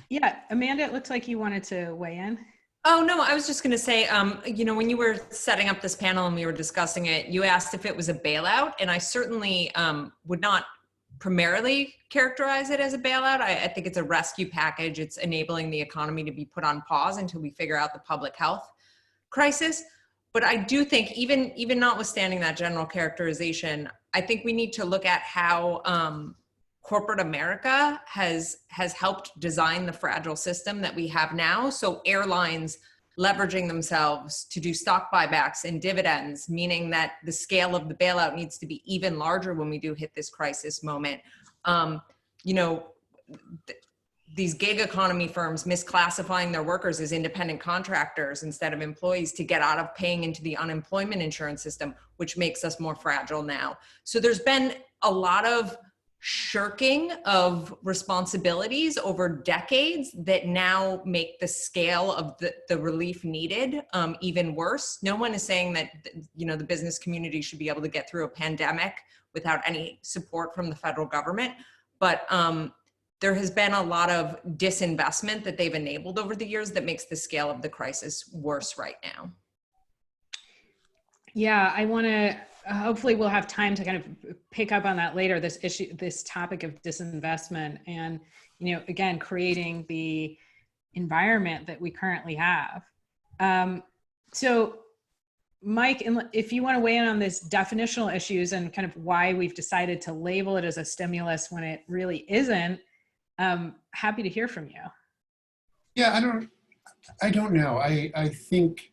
Yeah, Amanda, it looks like you wanted to weigh in. Oh, no, I was just going to say, when you were setting up this panel and we were discussing it, you asked if it was a bailout, and I certainly would not primarily characterize it as a bailout. I think it's a rescue package. It's enabling the economy to be put on pause until we figure out the public health crisis. But I do think, even notwithstanding that general characterization, I think we need to look at how corporate America has helped design the fragile system that we have now. So airlines leveraging themselves to do stock buybacks and dividends, meaning that the scale of the bailout needs to be even larger when we do hit this crisis moment. These gig economy firms misclassifying their workers as independent contractors instead of employees to get out of paying into the unemployment insurance system, which makes us more fragile now. So there's been a lot of shirking of responsibilities over decades that now make the scale of the relief needed even worse. No one is saying that the business community should be able to get through a pandemic without any support from the federal government, but there has been a lot of disinvestment that they've enabled over the years that makes the scale of the crisis worse right now. Yeah, I want to, hopefully we'll have time to kind of pick up on that later, this topic of disinvestment and, again, creating the environment that we currently have. So Mike, if you want to weigh in on this definitional issues and kind of why we've decided to label it as a stimulus when it really isn't, happy to hear from you. Yeah, I don't know. I think,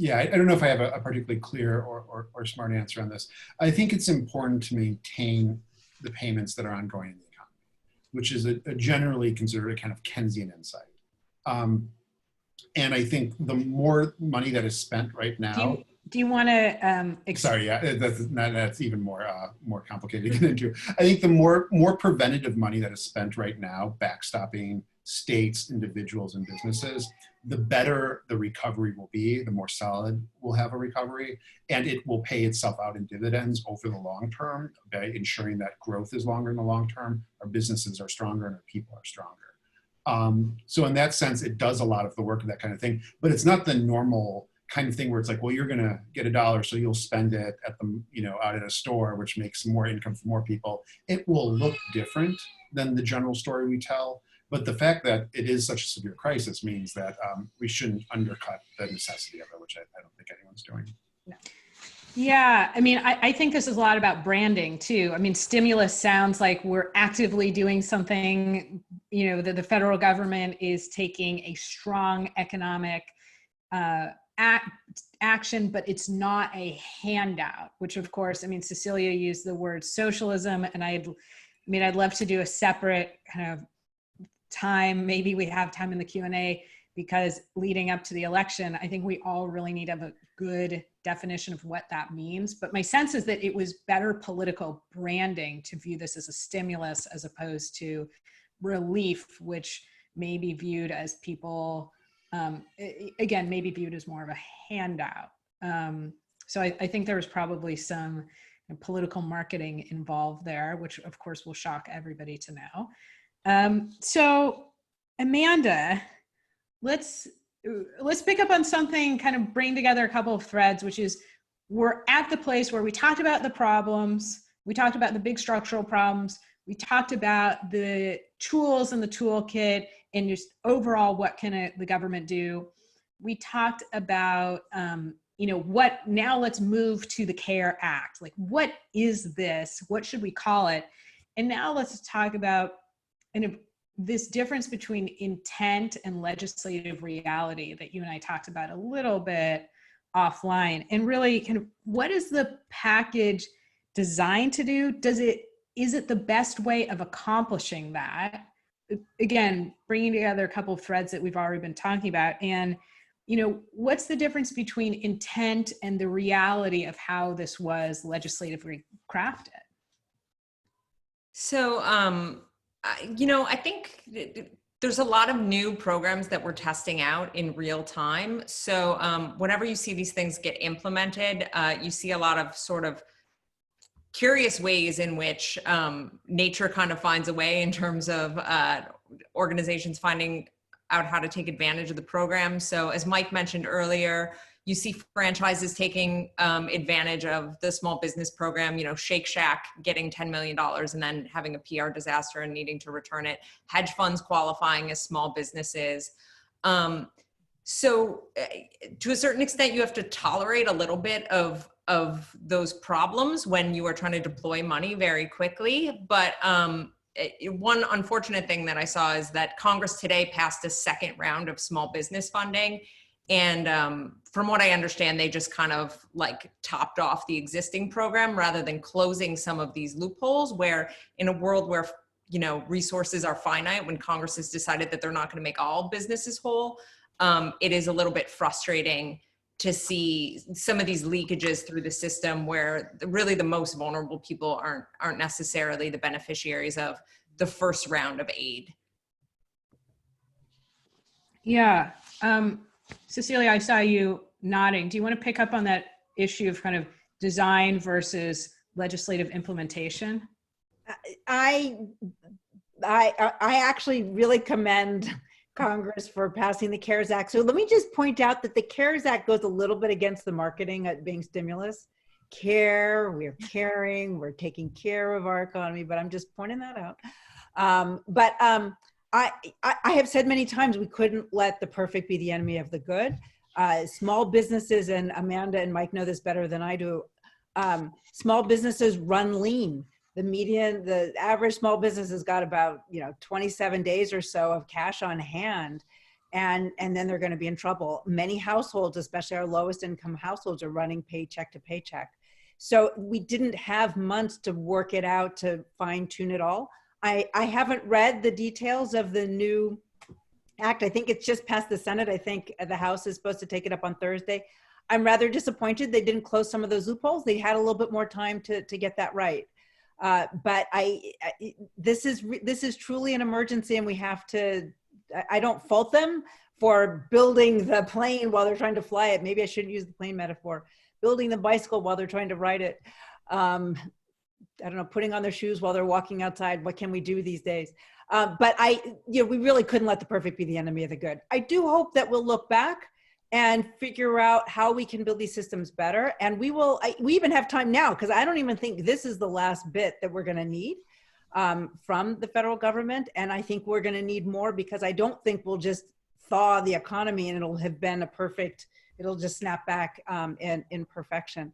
I don't know if I have a particularly clear or smart answer on this. I think it's important to maintain the payments that are ongoing in the economy, which is a generally considered a kind of Keynesian insight. And I think the more money that is spent right now. Do you want to? Sorry, yeah, that's even more complicated to get into. I think the more preventative money that is spent right now, backstopping states, individuals, and businesses, the better the recovery will be, the more solid we'll have a recovery, and it will pay itself out in dividends over the long term by ensuring that growth is longer in the long term, our businesses are stronger, and our people are stronger. So in that sense, it does a lot of the work of that kind of thing, but it's not the normal kind of thing where it's like, well, you're going to get $1, so you'll spend it at the, out at a store, which makes more income for more people. It will look different than the general story we tell, but the fact that it is such a severe crisis means that we shouldn't undercut the necessity of it, which I don't think anyone's doing. No. Yeah, I mean, I think this is a lot about branding too. I mean, stimulus sounds like we're actively doing something, that the federal government is taking a strong economic action, but it's not a handout, which of course, I mean, Cecilia used the word socialism, and I'd love to do a separate kind of time. Maybe we have time in the Q&A, because leading up to the election, I think we all really need to have a good definition of what that means. But my sense is that it was better political branding to view this as a stimulus as opposed to relief, which may be viewed as people, again, maybe viewed as more of a handout. So I think there was probably some political marketing involved there, which of course will shock everybody to know. So Amanda, let's pick up on something, kind of bring together a couple of threads, which is we're at the place where we talked about the problems, we talked about the big structural problems, we talked about the tools in the toolkit, and just overall, what can the government do? We talked about, what now, let's move to the CARE Act. Like, what is this? What should we call it? And now let's talk about this difference between intent and legislative reality that you and I talked about a little bit offline. And really, kind of, what is the package designed to do? Is it the best way of accomplishing that? Again, bringing together a couple of threads that we've already been talking about. And, what's the difference between intent and the reality of how this was legislatively crafted? So, I think there's a lot of new programs that we're testing out in real time. So whenever you see these things get implemented, you see a lot of sort of curious ways in which nature kind of finds a way in terms of organizations finding out how to take advantage of the program. So as Mike mentioned earlier, you see franchises taking advantage of the small business program, Shake Shack getting $10 million and then having a PR disaster and needing to return it, hedge funds qualifying as small businesses. So to a certain extent, you have to tolerate a little bit of those problems when you are trying to deploy money very quickly. But one unfortunate thing that I saw is that Congress today passed a second round of small business funding. And from what I understand, they just kind of like topped off the existing program rather than closing some of these loopholes, where in a world where, resources are finite, when Congress has decided that they're not going to make all businesses whole, it is a little bit frustrating to see some of these leakages through the system where really the most vulnerable people aren't necessarily the beneficiaries of the first round of aid. Yeah. Cecilia, I saw you nodding. Do you want to pick up on that issue of kind of design versus legislative implementation? I actually really commend Congress for passing the CARES Act. So let me just point out that the CARES Act goes a little bit against the marketing at being stimulus. We're caring, we're taking care of our economy, but I'm just pointing that out. I have said many times we couldn't let the perfect be the enemy of the good. Small businesses, and Amanda and Mike know this better than I do, small businesses run lean. The average small business has got about 27 days or so of cash on hand, and then they're going to be in trouble. Many households, especially our lowest income households, are running paycheck to paycheck. So we didn't have months to work it out, to fine tune it all. I haven't read the details of the new act. I think it's just passed the Senate. I think the House is supposed to take it up on Thursday. I'm rather disappointed they didn't close some of those loopholes. They had a little bit more time to get that right. But this is truly an emergency, and we have to I don't fault them for building the plane while they're trying to fly it. Maybe I shouldn't use the plane metaphor. Building the bicycle while they're trying to ride it. I don't know, putting on their shoes while they're walking outside. What can we do these days? But we really couldn't let the perfect be the enemy of the good. I do hope that we'll look back and figure out how we can build these systems better. And we even have time now, because I don't even think this is the last bit that we're gonna need from the federal government. And I think we're gonna need more, because I don't think we'll just thaw the economy and it'll have been it'll just snap back in perfection.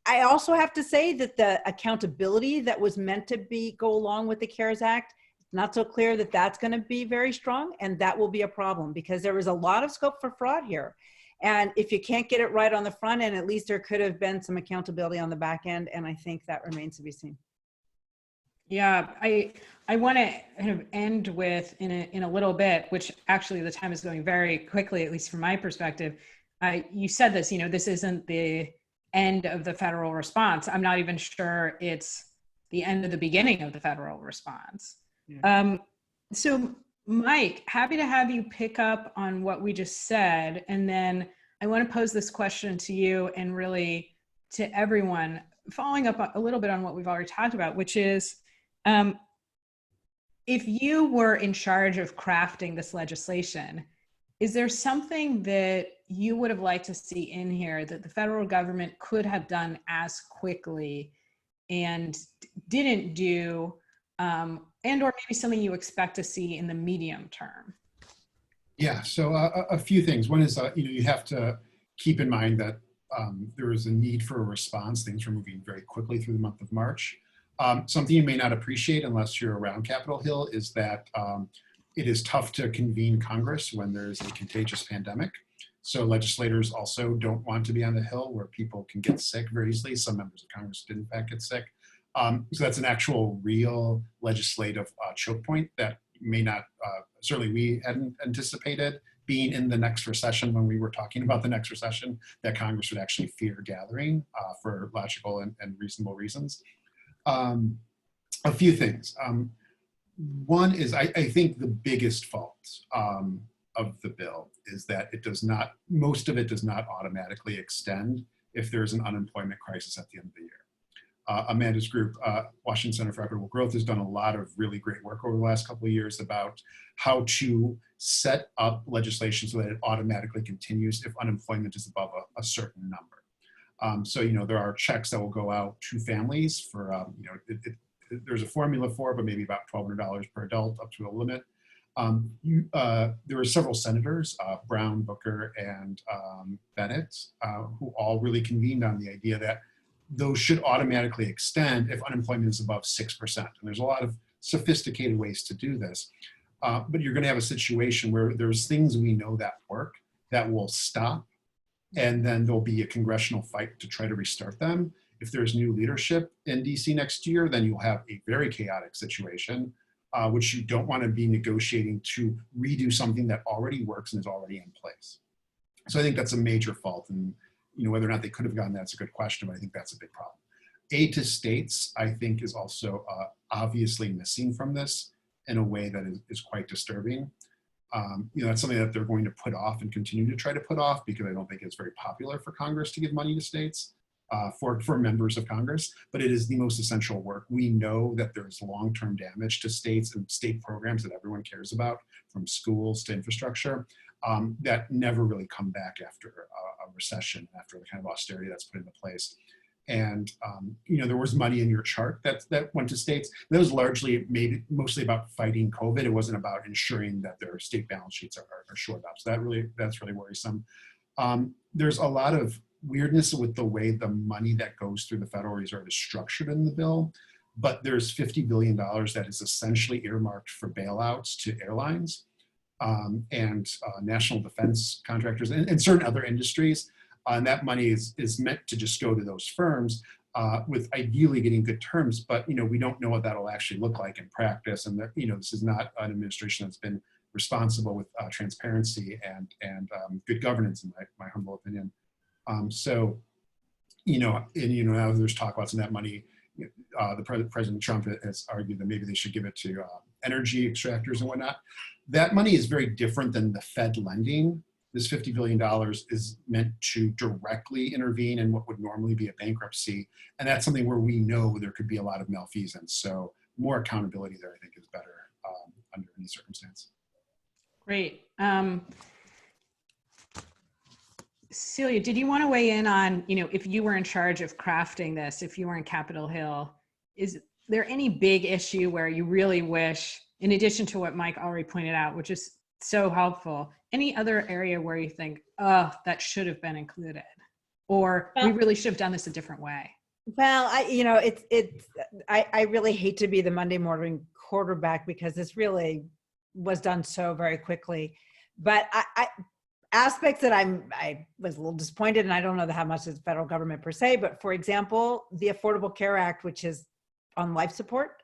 I also have to say that the accountability that was meant to go along with the CARES Act, not so clear that that's going to be very strong, and that will be a problem, because there is a lot of scope for fraud here. And if you can't get it right on the front end, at least there could have been some accountability on the back end, and I think that remains to be seen. Yeah, I want to kind of end with in a little bit, which actually the time is going very quickly, at least from my perspective. You said this, this isn't the end of the federal response. I'm not even sure it's the end of the beginning of the federal response. Yeah. So Mike, happy to have you pick up on what we just said. And then I want to pose this question to you and really to everyone, following up a little bit on what we've already talked about, which is, if you were in charge of crafting this legislation, is there something that you would have liked to see in here that the federal government could have done as quickly and didn't do, and or maybe something you expect to see in the medium term? Yeah, so a few things. One is, you have to keep in mind that there is a need for a response. Things were moving very quickly through the month of March. Something you may not appreciate unless you're around Capitol Hill is that it is tough to convene Congress when there's a contagious pandemic. So legislators also don't want to be on the Hill where people can get sick very easily. Some members of Congress did in fact get sick. So that's an actual real legislative choke point that may not, certainly we hadn't anticipated being in the next recession when we were talking about the next recession, that Congress would actually fear gathering for logical and reasonable reasons. A few things. One is, I think the biggest fault of the bill is that most of it does not automatically extend if there's an unemployment crisis at the end of the year. Amanda's group, Washington Center for Equitable Growth, has done a lot of really great work over the last couple of years about how to set up legislation so that it automatically continues if unemployment is above a certain number. So, there are checks that will go out to families for, there's a formula for it, but maybe about $1,200 per adult up to a limit. There are several senators, Brown, Booker, and Bennett, who all really convened on the idea that those should automatically extend if unemployment is above 6%. And there's a lot of sophisticated ways to do this. But you're going to have a situation where there's things we know that work that will stop, and then there'll be a congressional fight to try to restart them. If there's new leadership in DC next year, then you'll have a very chaotic situation, which you don't want to be negotiating to redo something that already works and is already in place. So I think that's a major fault. And whether or not they could have gotten that's a good question, but I think that's a big problem. Aid to states, I think, is also obviously missing from this in a way that is quite disturbing. That's something that they're going to put off and continue to try to put off, because I don't think it's very popular for Congress to give money to states, for members of Congress, but it is the most essential work. We know that there's long-term damage to states and state programs that everyone cares about, from schools to infrastructure, that never really come back after a recession, after the kind of austerity that's put into place. And there was money in your chart that went to states. That was largely mostly about fighting COVID. It wasn't about ensuring that their state balance sheets are shored up. So that's really worrisome. There's a lot of weirdness with the way the money that goes through the Federal Reserve is structured in the bill, but there's $50 billion that is essentially earmarked for bailouts to airlines and national defense contractors and certain other industries. And that money is meant to just go to those firms with ideally getting good terms, but we don't know what that'll actually look like in practice. And that, this is not an administration that's been responsible with transparency and good governance, in my humble opinion. So now there's talk about some of that money. President Trump has argued that maybe they should give it to energy extractors and whatnot. That money is very different than the Fed lending. This $50 billion is meant to directly intervene in what would normally be a bankruptcy. And that's something where we know there could be a lot of malfeasance. So more accountability there, I think, is better under any circumstance. Great. Celia, did you want to weigh in on, if you were in charge of crafting this, if you were in Capitol Hill, is there any big issue where you really wish, in addition to what Mike already pointed out, which is so helpful, any other area where you think, oh, that should have been included, or we really should have done this a different way? Well, I really hate to be the Monday morning quarterback because this really was done so very quickly, but aspects that I was a little disappointed, and I don't know how much is the federal government per se, but for example, the Affordable Care Act, which is on life support,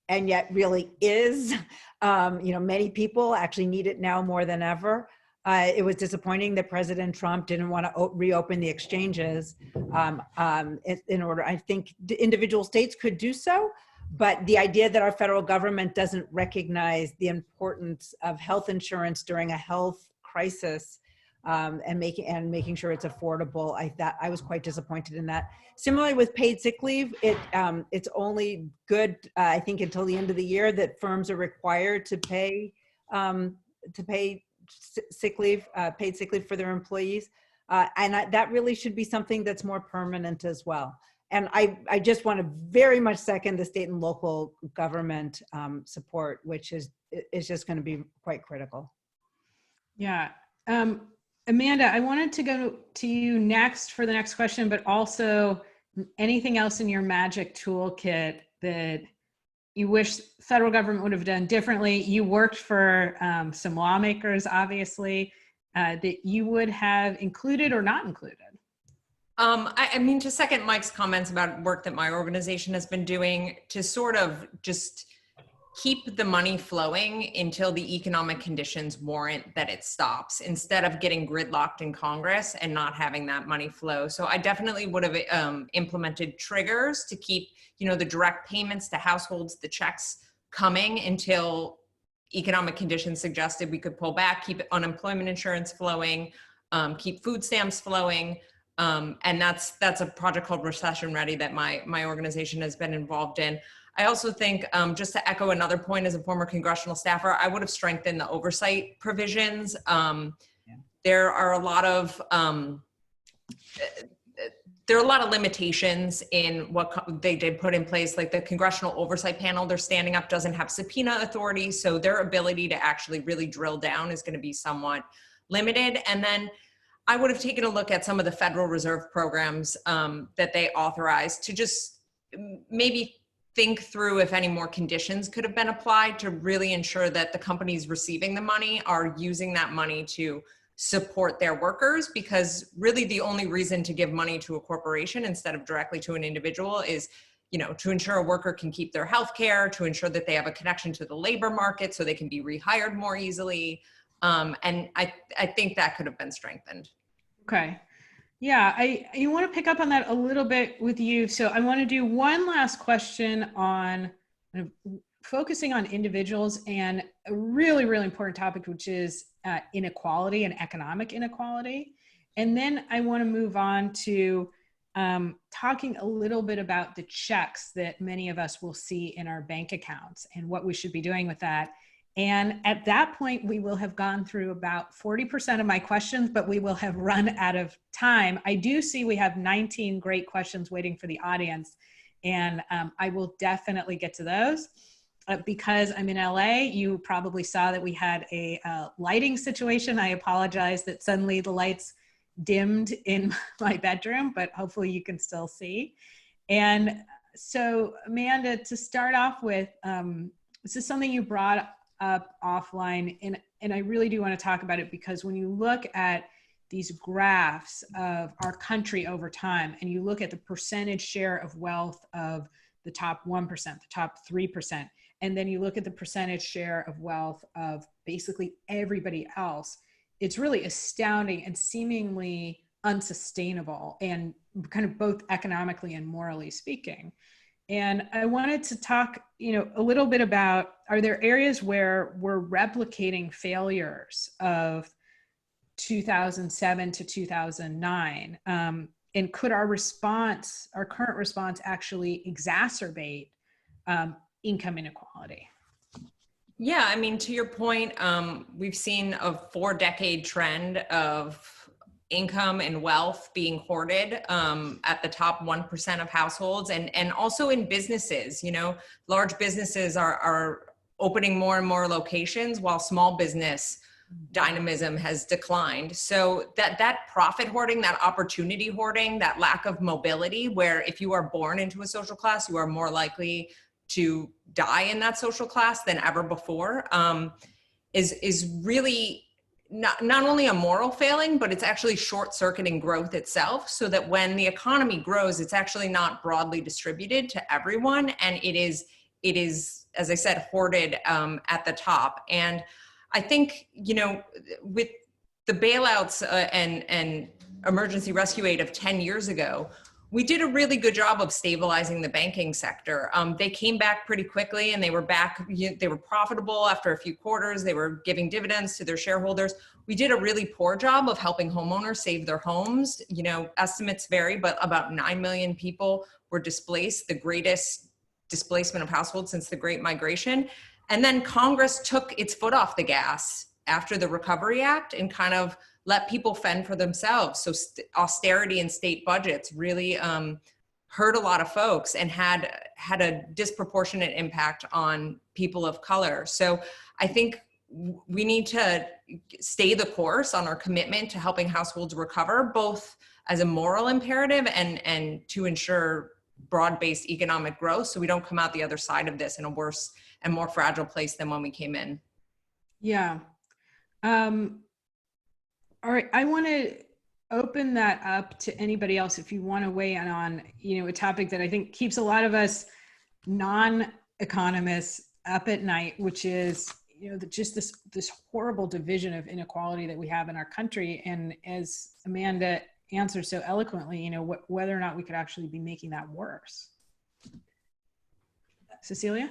and yet really is, many people actually need it now more than ever. It was disappointing that President Trump didn't want to reopen the exchanges in order. I think individual states could do so, but the idea that our federal government doesn't recognize the importance of health insurance during a health crisis and making sure it's affordable, I was quite disappointed in that. Similarly with paid sick leave, it's only good, I think, until the end of the year that firms are required to pay sick leave, paid sick leave for their employees. That really should be something that's more permanent as well. And I just want to very much second the state and local government support, which is just going to be quite critical. Yeah. Amanda, I wanted to go to you next for the next question, but also anything else in your magic toolkit that you wish federal government would have done differently. You worked for some lawmakers, obviously, that you would have included or not included. I mean, to second Mike's comments about work that my organization has been doing to sort of just keep the money flowing until the economic conditions warrant that it stops, instead of getting gridlocked in Congress and not having that money flow. So I definitely would have implemented triggers to keep, the direct payments to households, the checks coming until economic conditions suggested we could pull back, keep unemployment insurance flowing, keep food stamps flowing. And that's a project called Recession Ready that my organization has been involved in. I also think, just to echo another point, as a former congressional staffer, I would have strengthened the oversight provisions. There are a lot of limitations in what they did put in place, like the Congressional Oversight Panel they're standing up doesn't have subpoena authority, so their ability to actually really drill down is going to be somewhat limited. And then I would have taken a look at some of the Federal Reserve programs that they authorized to just maybe think through if any more conditions could have been applied to really ensure that the companies receiving the money are using that money to support their workers, because really the only reason to give money to a corporation instead of directly to an individual is, to ensure a worker can keep their health care, to ensure that they have a connection to the labor market so they can be rehired more easily. And I think that could have been strengthened. Okay. Yeah, I want to pick up on that a little bit with you. So I want to do one last question on focusing on individuals and a really, really important topic, which is inequality and economic inequality. And then I want to move on to talking a little bit about the checks that many of us will see in our bank accounts and what we should be doing with that. And at that point, we will have gone through about 40% of my questions, but we will have run out of time. I do see we have 19 great questions waiting for the audience, and I will definitely get to those. Because I'm in LA, you probably saw that we had a lighting situation. I apologize that suddenly the lights dimmed in my bedroom, but hopefully you can still see. And so, Amanda, to start off with, this is something you brought up offline, and I really do want to talk about it, because when you look at these graphs of our country over time, and you look at the percentage share of wealth of the top 1%, the top 3%, and then you look at the percentage share of wealth of basically everybody else, it's really astounding and seemingly unsustainable, and kind of both economically and morally speaking. And I wanted to talk, a little bit about, are there areas where we're replicating failures of 2007 to 2009? And could our current response actually exacerbate income inequality? Yeah, I mean, to your point, we've seen a 4-decade trend of income and wealth being hoarded at the top 1% of households, and also in businesses. Large businesses are opening more and more locations while small business dynamism has declined. So that profit hoarding, that opportunity hoarding, that lack of mobility, where if you are born into a social class, you are more likely to die in that social class than ever before, is really not only a moral failing, but it's actually short-circuiting growth itself, so that when the economy grows, it's actually not broadly distributed to everyone, and it is, as I said, hoarded at the top. And I think, with the bailouts and emergency rescue aid of 10 years ago, we did a really good job of stabilizing the banking sector. They came back pretty quickly, and they were back. They were profitable after a few quarters. They were giving dividends to their shareholders. We did a really poor job of helping homeowners save their homes. Estimates vary, but about 9 million people were displaced, the greatest displacement of households since the Great Migration. And then Congress took its foot off the gas after the Recovery Act and kind of let people fend for themselves. So austerity in state budgets really hurt a lot of folks and had a disproportionate impact on people of color. So I think we need to stay the course on our commitment to helping households recover, both as a moral imperative and to ensure broad-based economic growth, so we don't come out the other side of this in a worse and more fragile place than when we came in. Yeah. All right, I want to open that up to anybody else if you want to weigh in on, a topic that I think keeps a lot of us non-economists up at night, which is, just this horrible division of inequality that we have in our country. And as Amanda answered so eloquently, whether or not we could actually be making that worse. Cecilia?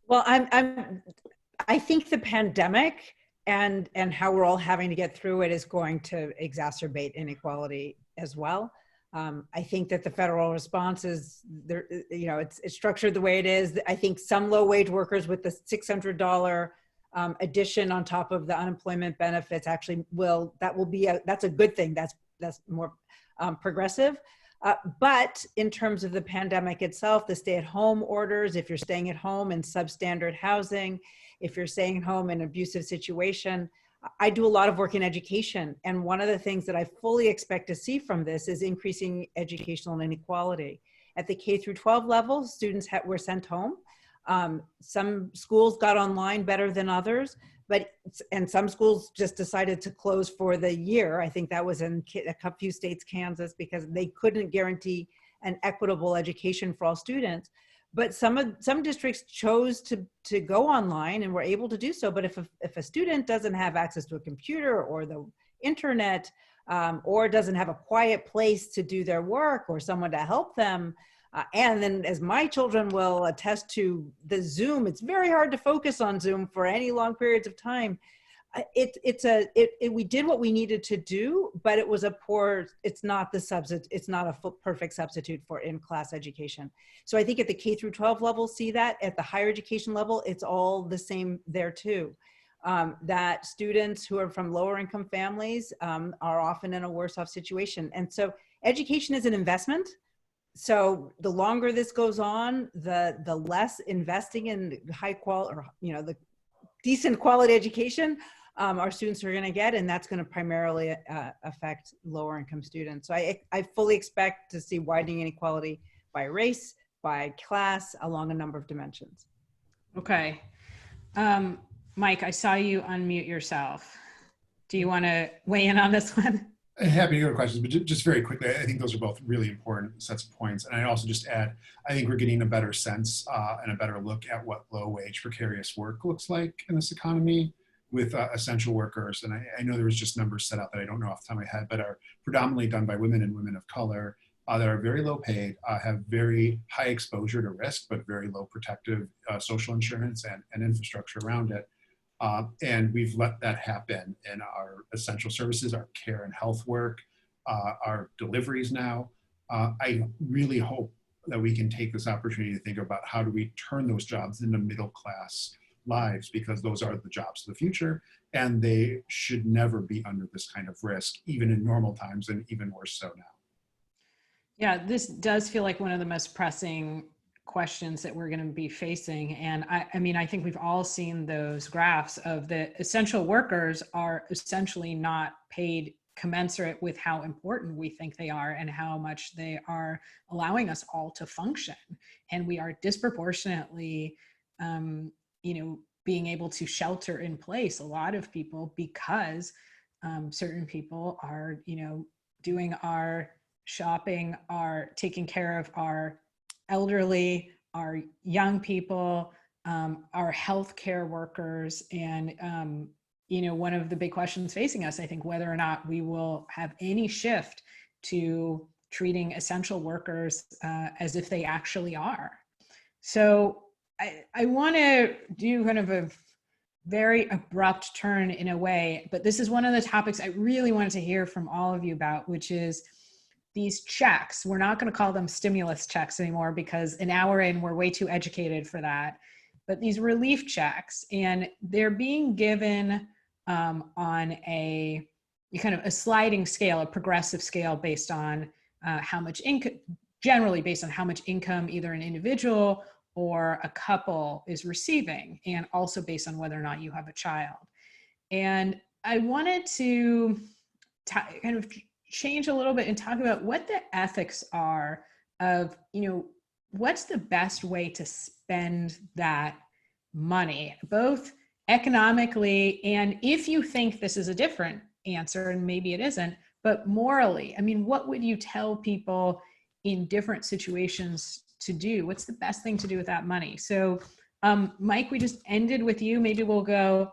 Well, I think the pandemic and how we're all having to get through it is going to exacerbate inequality as well. I think that the federal response is there, it's structured the way it is. I think some low wage workers with the $600 addition on top of the unemployment benefits actually that's a good thing. That's more progressive. But in terms of the pandemic itself, the stay-at-home orders, if you're staying at home in substandard housing, if you're staying home in an abusive situation, I do a lot of work in education. And one of the things that I fully expect to see from this is increasing educational inequality. At the K through 12 level, students were sent home. Some schools got online better than others, and some schools just decided to close for the year. I think that was in a few states, Kansas, because they couldn't guarantee an equitable education for all students. But some districts chose to go online and were able to do so. But if a student doesn't have access to a computer or the internet, or doesn't have a quiet place to do their work or someone to help them, and then, as my children will attest to, the Zoom, it's very hard to focus on Zoom for any long periods of time. We did what we needed to do, but it's not a perfect substitute for in-class education. So I think at the K through 12 level, see that. At the higher education level, it's all the same there too. That students who are from lower income families are often in a worse off situation. And so education is an investment. So the longer this goes on, the less investing in high quality, or the decent quality education our students are going to get, and that's going to primarily affect lower income students. So I fully expect to see widening inequality by race, by class, along a number of dimensions. Okay. Mike, I saw you unmute yourself. Do you want to weigh in on this one? Happy to go to questions, but just very quickly, I think those are both really important sets of points. And I also just add, I think we're getting a better sense and a better look at what low wage precarious work looks like in this economy with essential workers. And I know there was just numbers set out that I don't know off the top of my head, but are predominantly done by women and women of color, that are very low paid, have very high exposure to risk, but very low protective social insurance and infrastructure around it. And we've let that happen in our essential services, our care and health work, our deliveries now. I really hope that we can take this opportunity to think about how do we turn those jobs into middle class lives, because those are the jobs of the future, and they should never be under this kind of risk, even in normal times, and even worse so now. Yeah, this does feel like one of the most pressing questions that we're going to be facing. And I mean, I think we've all seen those graphs of the essential workers are essentially not paid commensurate with how important we think they are and how much they are allowing us all to function. And we are disproportionately, being able to shelter in place a lot of people because certain people are, doing our shopping, are taking care of our elderly, our young people, our healthcare workers. And, one of the big questions facing us, I think, whether or not we will have any shift to treating essential workers as if they actually are. So I want to do kind of a very abrupt turn in a way, but this is one of the topics I really wanted to hear from all of you about, which is these checks. We're not going to call them stimulus checks anymore because an hour in, we're way too educated for that. But these relief checks, and they're being given on a kind of a sliding scale, a progressive scale based on how much income, generally based on how much income either an individual or a couple is receiving, and also based on whether or not you have a child. And I wanted to kind of change a little bit and talk about what the ethics are of, what's the best way to spend that money, both economically, and if you think this is a different answer, and maybe it isn't, but morally. I mean, what would you tell people in different situations to do? What's the best thing to do with that money? So Mike, we just ended with you. Maybe we'll go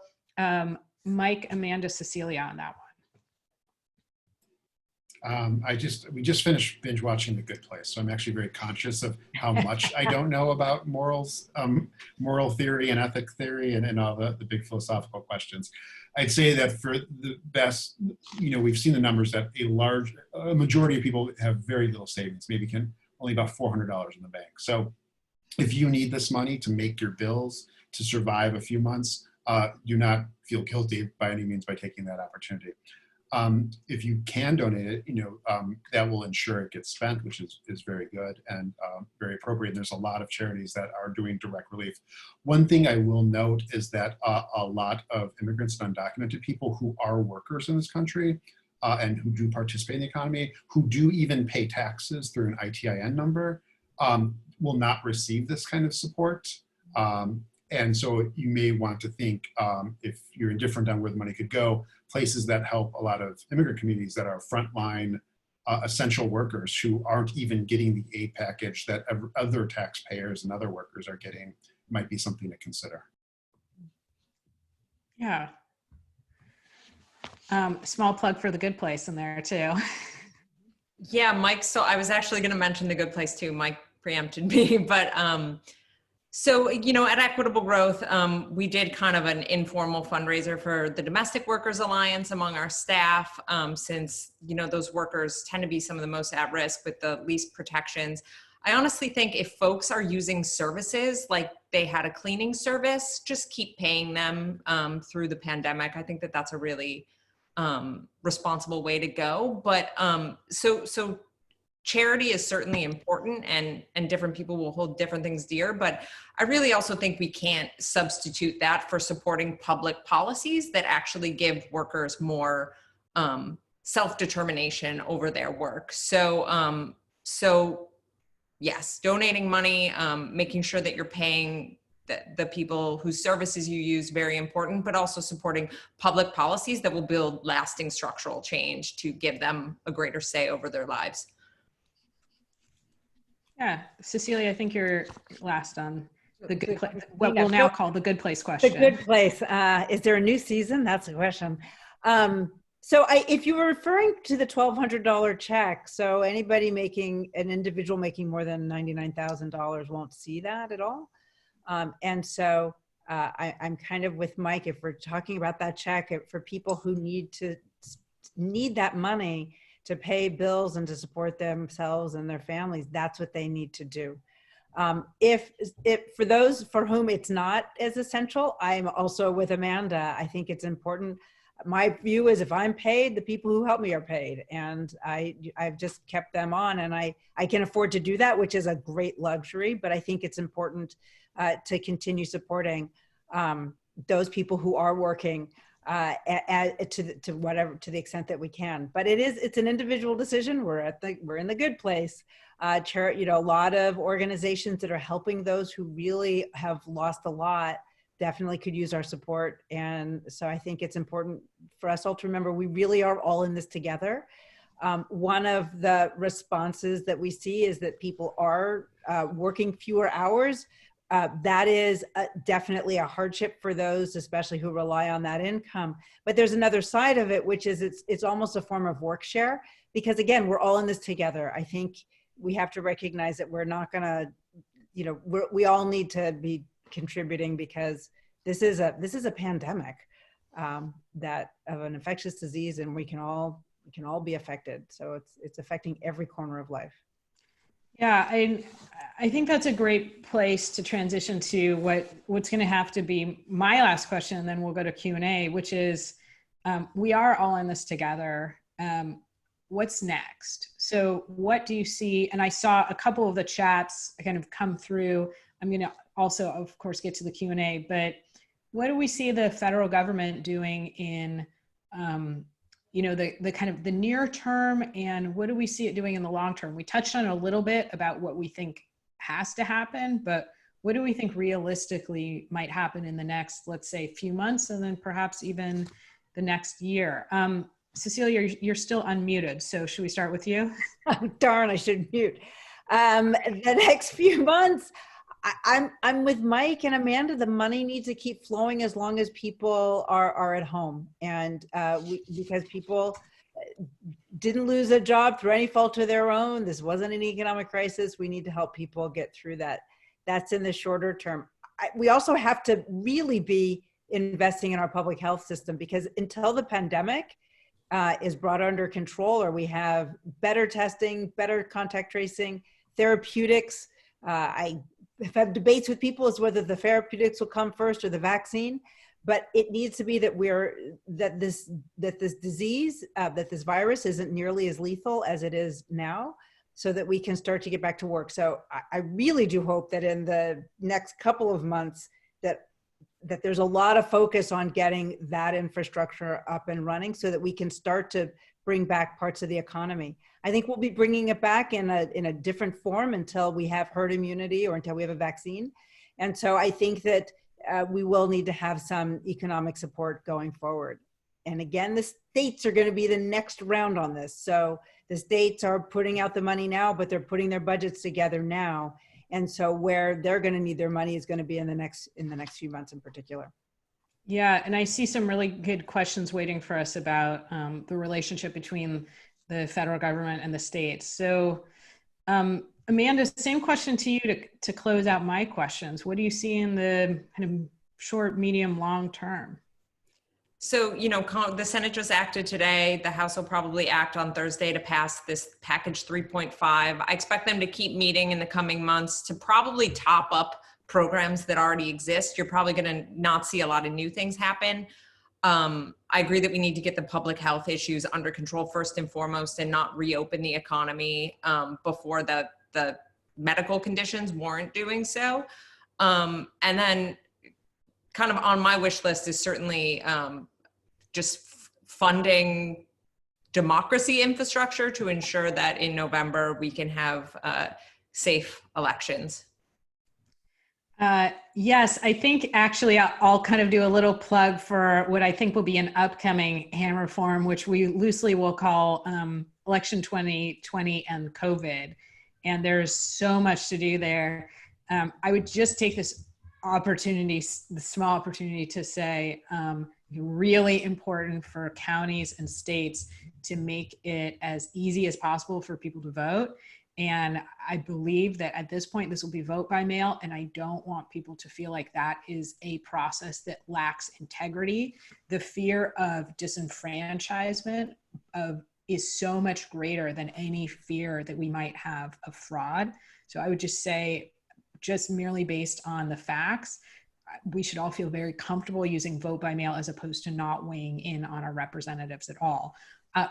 Mike, Amanda, Cecilia on that one. We just finished binge watching The Good Place, so I'm actually very conscious of how much I don't know about morals, moral theory and ethic theory, and all the big philosophical questions. I'd say that for the best, we've seen the numbers that a majority of people have very little savings, maybe only about $400 in the bank. So if you need this money to make your bills, to survive a few months, do not feel guilty by any means by taking that opportunity. If you can donate it, that will ensure it gets spent, which is very good and very appropriate. And there's a lot of charities that are doing direct relief. One thing I will note is that a lot of immigrants and undocumented people who are workers in this country and who do participate in the economy, who do even pay taxes through an ITIN number, will not receive this kind of support. And so you may want to think, if you're indifferent on where the money could go, places that help a lot of immigrant communities that are frontline essential workers who aren't even getting the aid package that other taxpayers and other workers are getting might be something to consider. Yeah. Small plug for The Good Place in there too. Yeah, Mike. So I was actually going to mention The Good Place too. Mike preempted me, but so, at Equitable Growth, we did kind of an informal fundraiser for the Domestic Workers Alliance among our staff, since, those workers tend to be some of the most at risk with the least protections. I honestly think if folks are using services like they had a cleaning service, just keep paying them through the pandemic. I think that that's a really responsible way to go. But so charity is certainly important, and different people will hold different things dear, but I really also think we can't substitute that for supporting public policies that actually give workers more self-determination over their work. So yes, donating money, making sure that you're paying the people whose services you use, very important, but also supporting public policies that will build lasting structural change to give them a greater say over their lives. Yeah, Cecilia, I think you're last on The Good Place, what we'll now call The Good Place question. The Good Place. Is there a new season? That's the question. So if you were referring to the $1,200 check, so anybody an individual making more than $99,000 won't see that at all. And so I'm kind of with Mike, if we're talking about that check for people who need that money to pay bills and to support themselves and their families, that's what they need to do. If for those for whom it's not as essential, I'm also with Amanda. I think it's important. My view is if I'm paid, the people who help me are paid, and I've just kept them on, and I can afford to do that, which is a great luxury. But I think it's important to continue supporting those people who are working to the extent that we can. But it's an individual decision. We're in the good place. A lot of organizations that are helping those who really have lost a lot definitely could use our support. And so I think it's important for us all to remember we really are all in this together. One of the responses that we see is that people are working fewer hours. That is definitely a hardship for those, especially who rely on that income. But there's another side of it, which is it's almost a form of work share, because again, we're all in this together. I think we have to recognize that we're not gonna, we all need to be contributing, because this is a pandemic that of an infectious disease, and we can all be affected. So it's affecting every corner of life. Yeah, I think that's a great place to transition to what's going to have to be my last question, and then we'll go to Q&A, which is we are all in this together. What's next? So what do you see? And I saw a couple of the chats kind of come through. I'm going to also, of course, get to the Q&A, but what do we see the federal government doing in, the kind of the near term, and what do we see it doing in the long term? We touched on a little bit about what we think has to happen, but what do we think realistically might happen in the next, let's say, few months, and then perhaps even the next year? Cecilia, you're still unmuted, so should we start with you? Oh, darn, I should mute. The next few months, I'm with Mike and Amanda. The money needs to keep flowing as long as people are at home, and because people didn't lose a job through any fault of their own. This wasn't an economic crisis. We need to help people get through that. That's in the shorter term. We also have to really be investing in our public health system, because until the pandemic is brought under control, or we have better testing, better contact tracing, therapeutics. I have had debates with people as whether the therapeutics will come first or the vaccine, but it needs to be that this disease, that this virus isn't nearly as lethal as it is now, so that we can start to get back to work. So I really do hope that in the next couple of months that there's a lot of focus on getting that infrastructure up and running, so that we can start to bring back parts of the economy. I think we'll be bringing it back in a different form until we have herd immunity or until we have a vaccine. And so I think that we will need to have some economic support going forward. And again, the states are going to be the next round on this. So the states are putting out the money now, but they're putting their budgets together now. And so where they're going to need their money is going to be in the next few months in particular. Yeah, and I see some really good questions waiting for us about the relationship between the federal government and the states. So Amanda, same question to you to close out my questions. What do you see in the kind of short, medium, long term? So, the Senate just acted today. The House will probably act on Thursday to pass this package 3.5. I expect them to keep meeting in the coming months to probably top up programs that already exist. You're probably going to not see a lot of new things happen. I agree that we need to get the public health issues under control first and foremost, and not reopen the economy before the medical conditions warrant doing so. And then kind of on my wish list is certainly just funding democracy infrastructure to ensure that in November we can have safe elections. Yes, I think actually I'll kind of do a little plug for what I think will be an upcoming HAMR forum, which we loosely will call Election 2020 and COVID. And there's so much to do there. I would just take this opportunity, the small opportunity to say, really important for counties and states to make it as easy as possible for people to vote. And I believe that at this point, this will be vote by mail. And I don't want people to feel like that is a process that lacks integrity. The fear of disenfranchisement is so much greater than any fear that we might have of fraud. So I would just say, just merely based on the facts, we should all feel very comfortable using vote by mail as opposed to not weighing in on our representatives at all.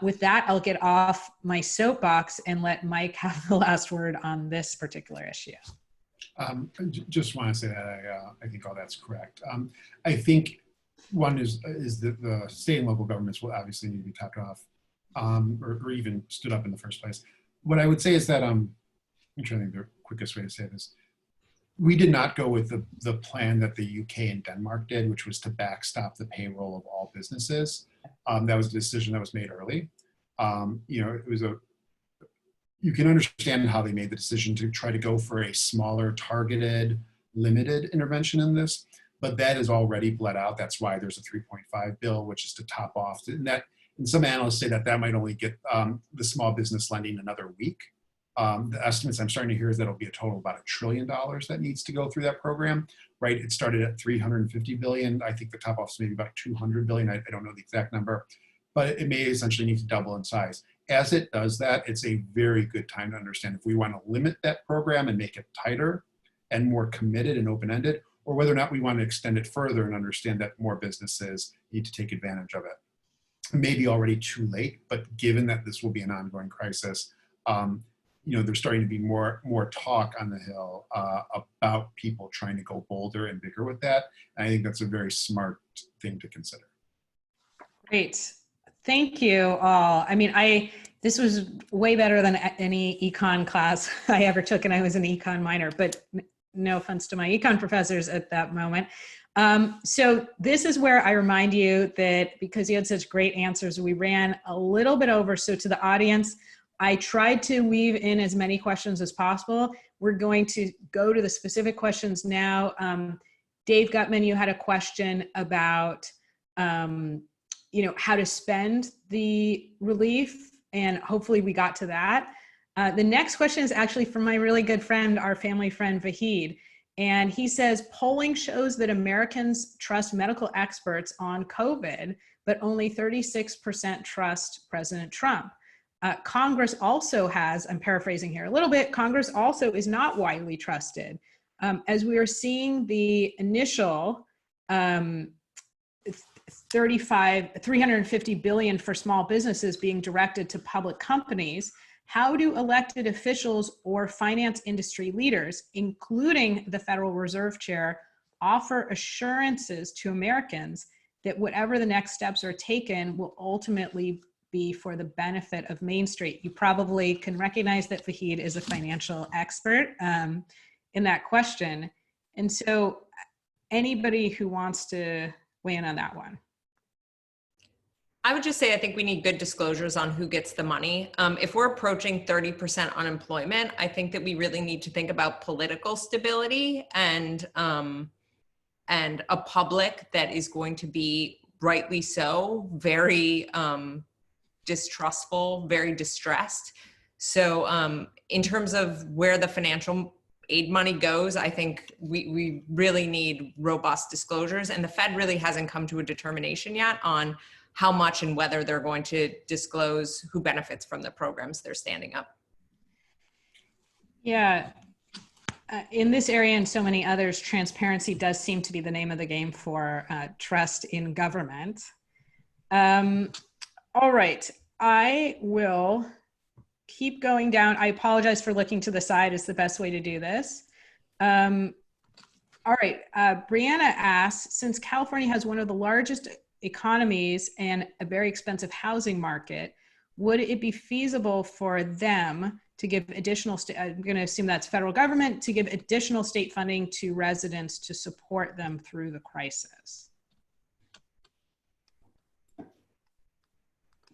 With that, I'll get off my soapbox and let Mike have the last word on this particular issue. Just want to say that I think all that's correct. I think one is that the state and local governments will obviously need to be topped off or even stood up in the first place. What I would say is that, I'm trying to think the quickest way to say this. We did not go with the plan that the UK and Denmark did, which was to backstop the payroll of all businesses. That was a decision that was made early. It was you can understand how they made the decision to try to go for a smaller, targeted, limited intervention in this, but that is already bled out. That's why there's a 3.5 bill, which is to top off. And some analysts say that might only get the small business lending another week. The estimates I'm starting to hear is that it'll be a total of about $1 trillion that needs to go through that program, right? It started at 350 billion. I think the top off is maybe about 200 billion. I don't know the exact number, but it may essentially need to double in size. As it does that, it's a very good time to understand if we want to limit that program and make it tighter and more committed and open-ended, or whether or not we want to extend it further and understand that more businesses need to take advantage of it. Maybe already too late, but given that this will be an ongoing crisis, there's starting to be more talk on the Hill about people trying to go bolder and bigger with that. And I think that's a very smart thing to consider. Great. Thank you all. I mean, this was way better than any econ class I ever took, and I was an econ minor, but no offense to my econ professors at that moment. So this is where I remind you that because you had such great answers, we ran a little bit over. So to the audience, I tried to weave in as many questions as possible. We're going to go to the specific questions now. Dave Gutman, you had a question about, how to spend the relief, and hopefully we got to that. The next question is actually from my really good friend, our family friend, Vahid. And he says, polling shows that Americans trust medical experts on COVID, but only 36% trust President Trump. Congress also has, I'm paraphrasing here a little bit, Congress also is not widely trusted. As we are seeing the initial 350 billion for small businesses being directed to public companies, how do elected officials or finance industry leaders, including the Federal Reserve Chair, offer assurances to Americans that whatever the next steps are taken will ultimately be for the benefit of Main Street? You probably can recognize that Vahid is a financial expert in that question. And so anybody who wants to weigh in on that one. I would just say, I think we need good disclosures on who gets the money. If we're approaching 30% unemployment, I think that we really need to think about political stability and a public that is going to be, rightly so, very distrustful, very distressed. So in terms of where the financial aid money goes, I think we really need robust disclosures, and the Fed really hasn't come to a determination yet on how much and whether they're going to disclose who benefits from the programs they're standing up. Yeah, in this area and so many others, transparency does seem to be the name of the game for trust in government. All right, I will keep going down. I apologize for looking to the side, is the best way to do this. All right, Brianna asks, since California has one of the largest economies and a very expensive housing market, would it be feasible for them to give additional, I'm going to assume that's federal government, to give additional state funding to residents to support them through the crisis?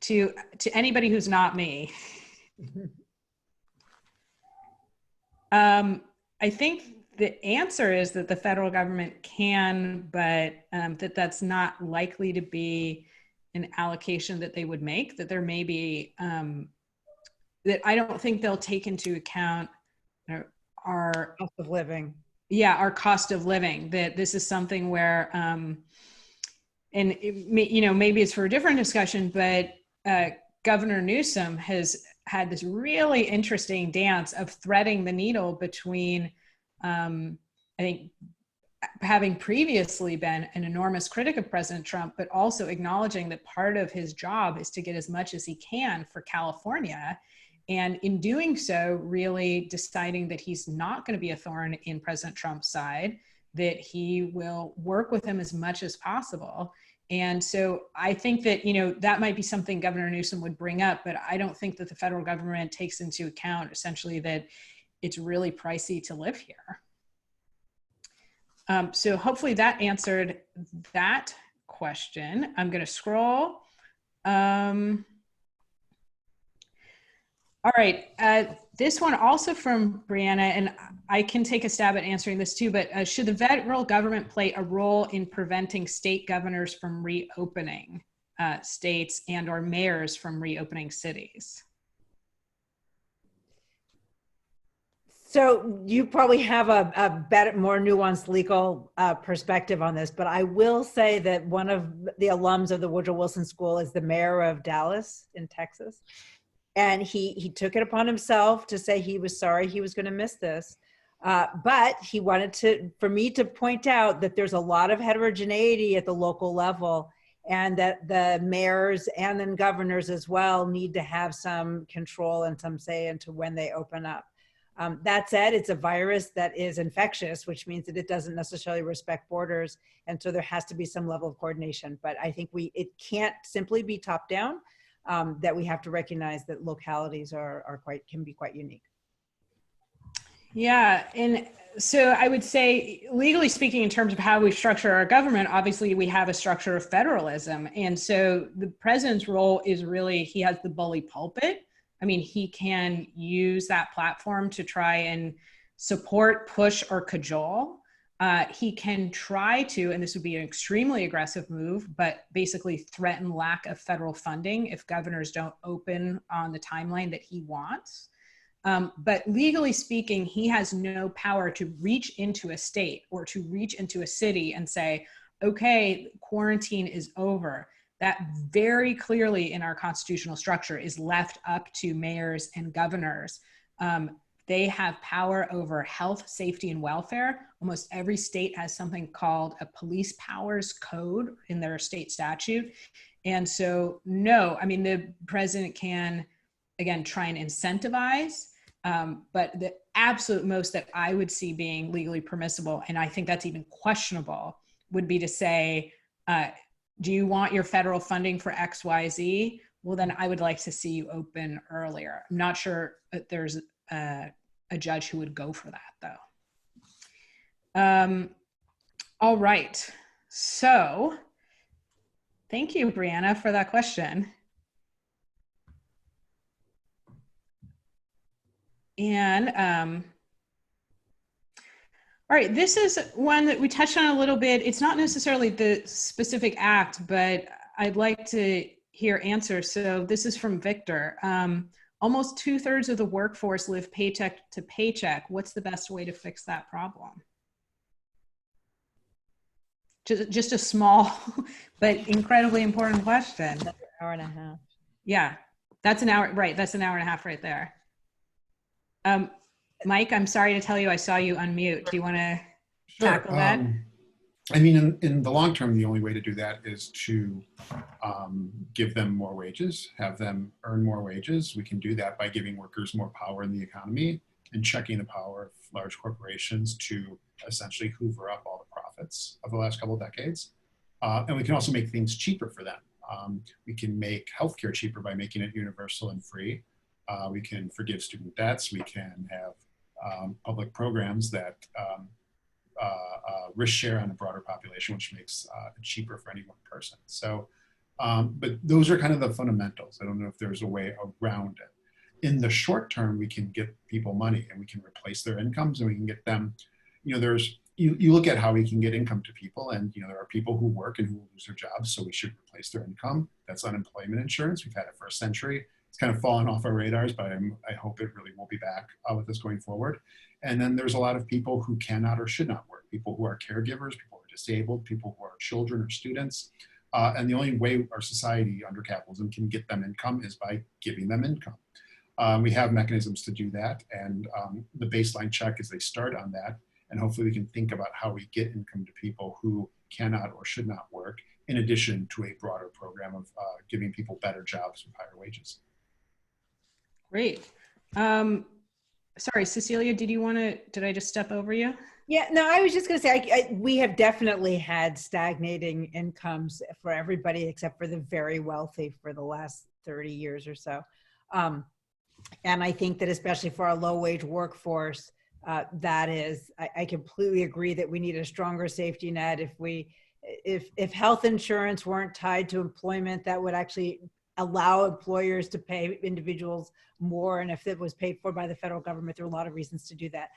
To anybody who's not me. I think the answer is that the federal government can, but that's not likely to be an allocation that they would make, that there may be, that I don't think they'll take into account our Cost of living. Yeah, our cost of living, that this is something where, and maybe it's for a different discussion, but Governor Newsom has had this really interesting dance of threading the needle between, I think, having previously been an enormous critic of President Trump, but also acknowledging that part of his job is to get as much as he can for California. And in doing so, really deciding that he's not going to be a thorn in President Trump's side, that he will work with him as much as possible. And so I think that, that might be something Governor Newsom would bring up, but I don't think that the federal government takes into account essentially that it's really pricey to live here. So hopefully that answered that question. I'm going to scroll. All right, this one also from Brianna, and I can take a stab at answering this too, but should the federal government play a role in preventing state governors from reopening states and or mayors from reopening cities? So you probably have a better, more nuanced legal perspective on this, but I will say that one of the alums of the Woodrow Wilson School is the mayor of Dallas in Texas. And he took it upon himself to say he was sorry he was going to miss this. But he wanted for me to point out that there's a lot of heterogeneity at the local level, and that the mayors and then governors as well need to have some control and some say into when they open up. That said, it's a virus that is infectious, which means that it doesn't necessarily respect borders. And so there has to be some level of coordination. But I think it can't simply be top down. That we have to recognize that localities can be quite unique. Yeah, and so I would say, legally speaking, in terms of how we structure our government, obviously we have a structure of federalism. And so the president's role is really, he has the bully pulpit. I mean, he can use that platform to try and support, push, or cajole. He can try to, and this would be an extremely aggressive move, but basically threaten lack of federal funding if governors don't open on the timeline that he wants. But legally speaking, he has no power to reach into a state or to reach into a city and say, okay, quarantine is over. That very clearly in our constitutional structure is left up to mayors and governors. They have power over health, safety, and welfare. Almost every state has something called a police powers code in their state statute. And so, no, I mean, the president can, again, try and incentivize, but the absolute most that I would see being legally permissible, and I think that's even questionable, would be to say, do you want your federal funding for X, Y, Z? Well, then I would like to see you open earlier. I'm not sure that there's a judge who would go for that, though. All right. So thank you, Brianna, for that question. And all right, this is one that we touched on a little bit. It's not necessarily the specific act, but I'd like to hear answers. So this is from Victor. Almost 2/3 of the workforce live paycheck to paycheck. What's the best way to fix that problem? Just a small, but incredibly important question. Another hour and a half. Yeah, that's an hour, right? That's an hour and a half right there. Mike, I'm sorry to tell you, I saw you unmute. Do you want to tackle that? I mean, in the long term, the only way to do that is to give them more wages, have them earn more wages. We can do that by giving workers more power in the economy and checking the power of large corporations to essentially hoover up all the profits of the last couple of decades. And we can also make things cheaper for them. We can make healthcare cheaper by making it universal and free. We can forgive student debts. We can have public programs that risk share on a broader population, which makes it cheaper for any one person. So, but those are kind of the fundamentals. I don't know if there's a way around it. In the short term, we can get people money and we can replace their incomes and we can get them you look at how we can get income to people, and there are people who work and who will lose their jobs, so we should replace their income. That's unemployment insurance. We've had it for a century. It's kind of fallen off our radars, but I hope it really will be back with us going forward. And then there's a lot of people who cannot or should not work, people who are caregivers, people who are disabled, people who are children or students. And the only way our society under capitalism can get them income is by giving them income. We have mechanisms to do that, and the baseline check is they start on that. And hopefully we can think about how we get income to people who cannot or should not work, in addition to a broader program of giving people better jobs with higher wages. Great. Sorry, Cecilia, did I just step over you? Yeah, no, I was just going to say, we have definitely had stagnating incomes for everybody except for the very wealthy for the last 30 years or so. And I think that especially for our low-wage workforce, I completely agree that we need a stronger safety net. If health insurance weren't tied to employment, that would actually allow employers to pay individuals more. And if it was paid for by the federal government, there are a lot of reasons to do that.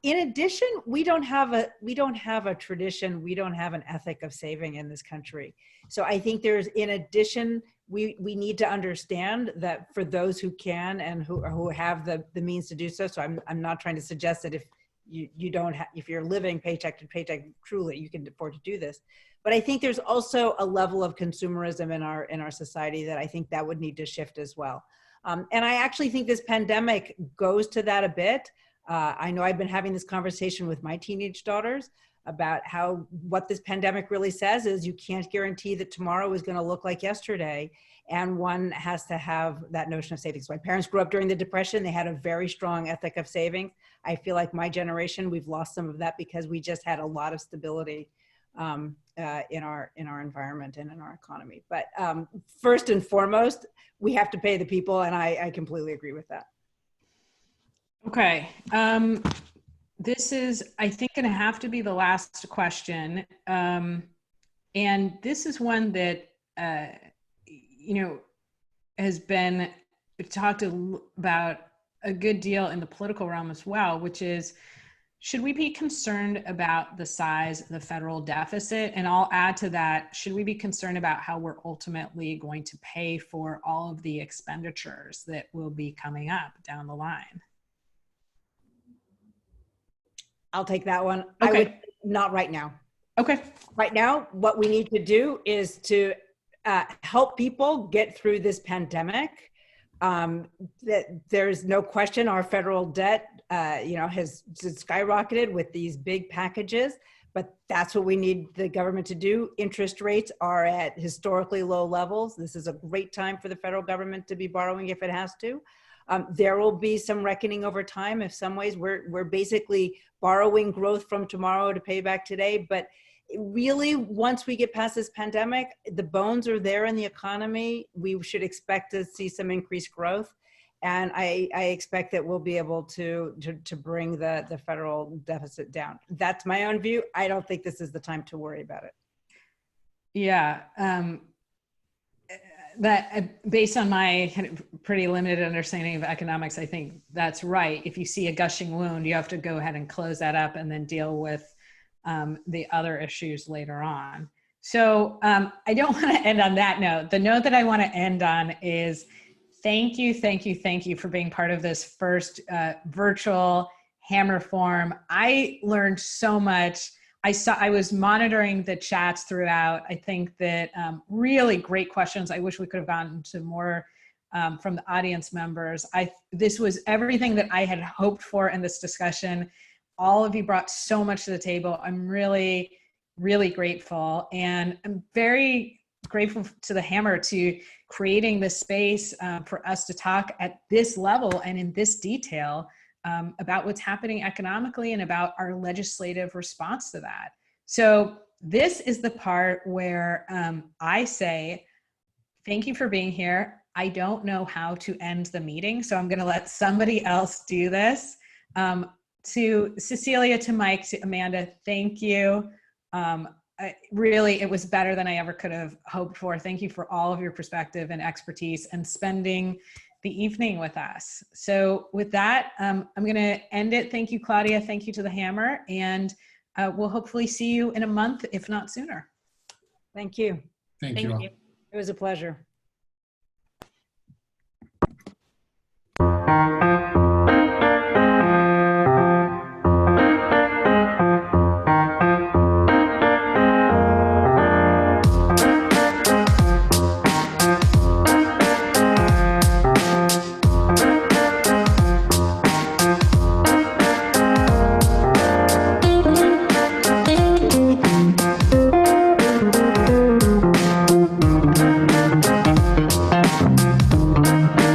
In addition, we don't have a tradition, we don't have an ethic of saving in this country. So I think in addition, we need to understand that for those who can and who have the means to do so. So I'm not trying to suggest that if if you're living paycheck to paycheck, truly you can afford to do this. But I think there's also a level of consumerism in our society that I think that would need to shift as well. And I actually think this pandemic goes to that a bit. I know I've been having this conversation with my teenage daughters about what this pandemic really says is you can't guarantee that tomorrow is going to look like yesterday. And one has to have that notion of savings. My parents grew up during the Depression. They had a very strong ethic of saving. I feel like my generation, we've lost some of that because we just had a lot of stability in our environment and in our economy. But first and foremost, we have to pay the people, and I completely agree with that. Okay. This is, I think, going to have to be the last question. And this is one that, has been talked about a good deal in the political realm as well, which is, should we be concerned about the size of the federal deficit? And I'll add to that, should we be concerned about how we're ultimately going to pay for all of the expenditures that will be coming up down the line? I'll take that one. Okay. I would not right now. Okay. Right now, what we need to do is to help people get through this pandemic. That there's no question our federal debt, has skyrocketed with these big packages, but that's what we need the government to do. Interest rates are at historically low levels. This is a great time for the federal government to be borrowing if it has to. There will be some reckoning over time. In some ways, we're basically borrowing growth from tomorrow to pay back today. But really, once we get past this pandemic, the bones are there in the economy. We should expect to see some increased growth. And I expect that we'll be able to bring the federal deficit down. That's my own view. I don't think this is the time to worry about it. Yeah. That based on my kind of pretty limited understanding of economics, I think that's right. If you see a gushing wound, you have to go ahead and close that up and then deal with the other issues later on. So I don't want to end on that note. The note that I want to end on is thank you for being part of this first virtual Hammer Forum. I learned so much. I was monitoring the chats throughout. I think that really great questions. I wish we could have gotten to more from the audience members. This was everything that I had hoped for in this discussion. All of you brought so much to the table. I'm really, really grateful. And I'm very grateful to the Hammer to creating this space for us to talk at this level and in this detail about what's happening economically and about our legislative response to that. So this is the part where I say, thank you for being here. I don't know how to end the meeting, so I'm going to let somebody else do this. To Cecilia, to Mike, to Amanda, thank you. Really, it was better than I ever could have hoped for. Thank you for all of your perspective and expertise and spending the evening with us. So with that, I'm going to end it. Thank you, Claudia. Thank you to the Hammer. And we'll hopefully see you in a month, if not sooner. Thank you. Thank you all. It was a pleasure.